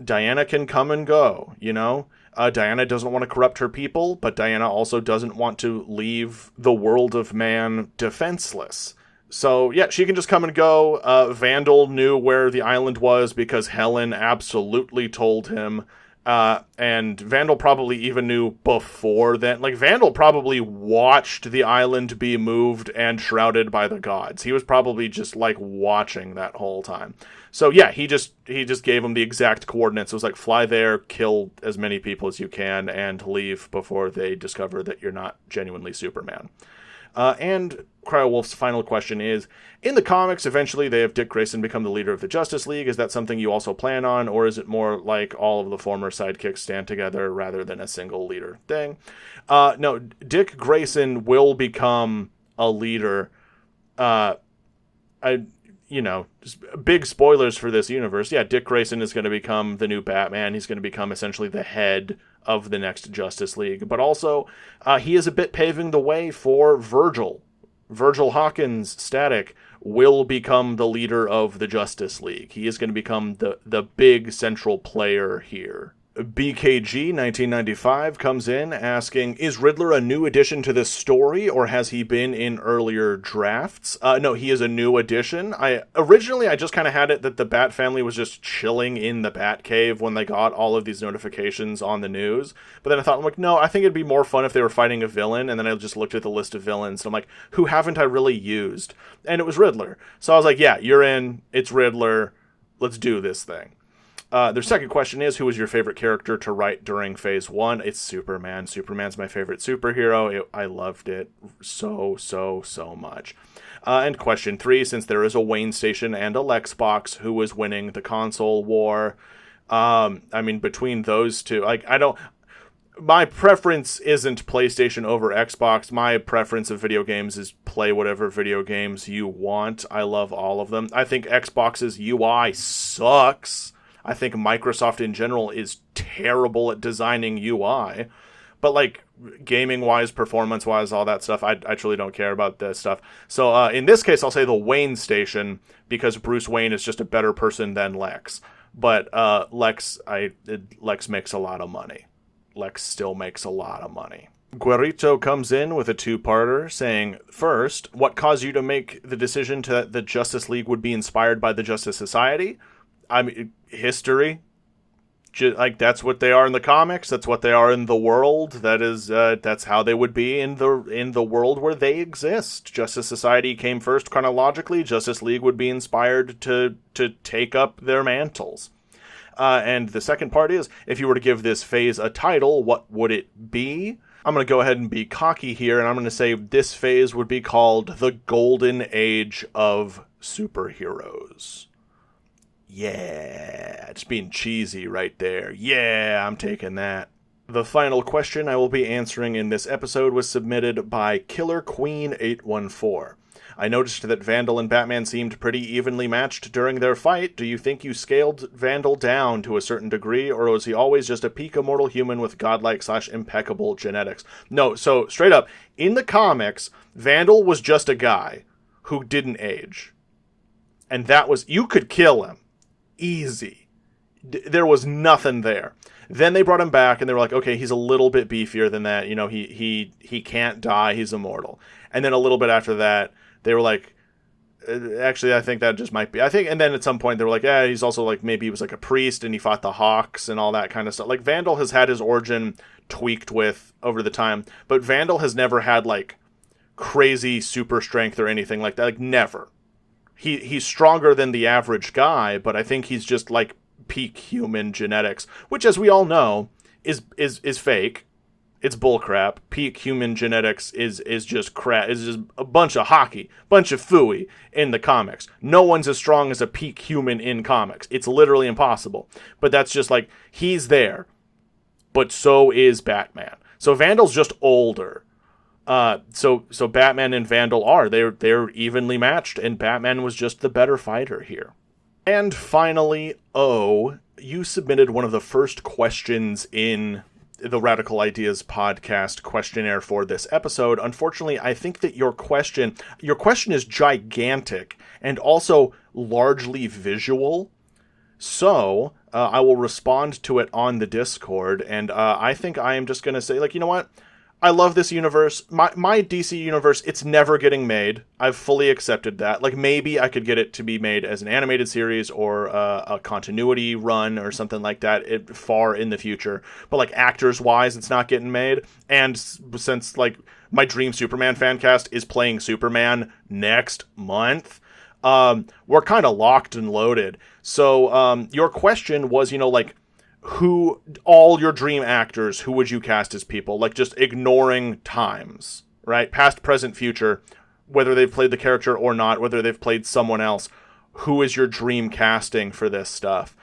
Diana can come and go, Diana doesn't want to corrupt her people, but Diana also doesn't want to leave the world of man defenseless. So, yeah, she can just come and go. Vandal knew where the island was because Helen absolutely told him. And Vandal probably even knew before then. Like, Vandal probably watched the island be moved and shrouded by the gods. He was probably just, like, watching that whole time. So, yeah, he just gave him the exact coordinates. It was like, fly there, kill as many people as you can, and leave before they discover that you're not genuinely Superman. And CryoWolf's final question is, in the comics, eventually they have Dick Grayson become the leader of the Justice League. Is that something you also plan on, or is it more like all of the former sidekicks stand together rather than a single leader thing? No, Dick Grayson will become a leader. Just big spoilers for this universe. Yeah, Dick Grayson is going to become the new Batman. He's going to become essentially the head of the next Justice League. But also, he is a bit paving the way for Virgil. Virgil Hawkins, Static, will become the leader of the Justice League. He is going to become the big central player here. BKG 1995 comes in asking, is Riddler a new addition to this story, or has he been in earlier drafts? No, he is a new addition. Originally I just kind of had it that the Bat family was just chilling in the Batcave when they got all of these notifications on the news. But then I thought, I'm like, no, I think it'd be more fun if they were fighting a villain. And then I just looked at the list of villains, and I'm like, who haven't I really used? And it was Riddler. So I was like, yeah, you're in. It's Riddler. Let's do this thing. Their second question is, who was your favorite character to write during Phase 1? It's Superman. Superman's my favorite superhero. I loved it so much. And question 3, since there is a Wayne Station and a Lexbox, who was winning the console war? Between those two, my preference isn't PlayStation over Xbox. My preference of video games is play whatever video games you want. I love all of them. I think Xbox's UI sucks. I think Microsoft in general is terrible at designing UI. But, gaming-wise, performance-wise, all that stuff, I truly don't care about this stuff. So, in this case, I'll say the Wayne Station, because Bruce Wayne is just a better person than Lex. But Lex makes a lot of money. Lex still makes a lot of money. Guerrito comes in with a two-parter saying, first, what caused you to make the decision that the Justice League would be inspired by the Justice Society? History. That's what they are in the comics. That's what they are in the world. That's how they would be in the world where they exist. Justice Society came first chronologically. Justice League would be inspired to take up their mantles. And the second part is, if you were to give this phase a title, what would it be? I'm going to go ahead and be cocky here, and I'm going to say this phase would be called the Golden Age of Superheroes. Yeah, it's being cheesy right there. Yeah, I'm taking that. The final question I will be answering in this episode was submitted by Killer Queen 814. I noticed that Vandal and Batman seemed pretty evenly matched during their fight. Do you think you scaled Vandal down to a certain degree, or was he always just a peak immortal human with godlike/impeccable genetics? No, so straight up, in the comics, Vandal was just a guy who didn't age. And that was, you could kill him. Easy. There was nothing there. Then they brought him back, and they were like, okay, he's a little bit beefier than that. You know, he can't die, he's immortal. And then a little bit after that, they were like, actually, I think that just might be. And then at some point they were like, yeah, he's also like, maybe he was like a priest and he fought the Hawks and all that kind of stuff. Like, Vandal has had his origin tweaked with over the time, but Vandal has never had like crazy super strength or anything like that. Like, never. He's stronger than the average guy, but I think he's just like peak human genetics, which, as we all know, is fake. It's bullcrap. Peak human genetics is just crap. It's just a bunch of hockey, bunch of phooey in the comics. No one's as strong as a peak human in comics. It's literally impossible. But that's just like, he's there, but so is Batman. So Vandal's just older. So Batman and Vandal they're evenly matched, and Batman was just the better fighter here. And finally, you submitted one of the first questions in the Radical Ideas podcast questionnaire for this episode. Unfortunately, I think that your question is gigantic and also largely visual. So I will respond to it on the Discord, and I think I am just going to say, like, you know what? I love this universe. My DC universe, it's never getting made. I've fully accepted that. Like, maybe I could get it to be made as an animated series or a continuity run or something like that far in the future. But, like, actors-wise, it's not getting made. And since, like, my Dream Superman fan cast is playing Superman next month, we're kind of locked and loaded. So your question was, you know, like, who, all your dream actors, who would you cast as people? Like, just ignoring times, right? Past, present, future, whether they've played the character or not, whether they've played someone else. Who is your dream casting for this stuff?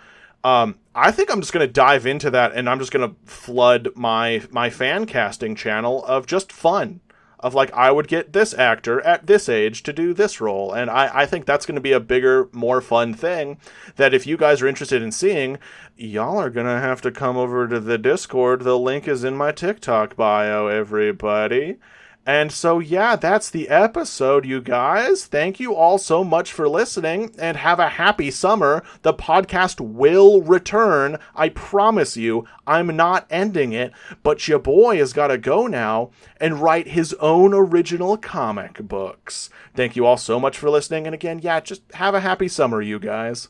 I think I'm just going to dive into that, and I'm just going to flood my fan casting channel of just fun. Of, like, I would get this actor at this age to do this role. And I think that's going to be a bigger, more fun thing that if you guys are interested in seeing, y'all are going to have to come over to the Discord. The link is in my TikTok bio, everybody. And so, yeah, that's the episode, you guys. Thank you all so much for listening, and have a happy summer. The podcast will return. I promise you, I'm not ending it, but your boy has got to go now and write his own original comic books. Thank you all so much for listening, and again, yeah, just have a happy summer, you guys.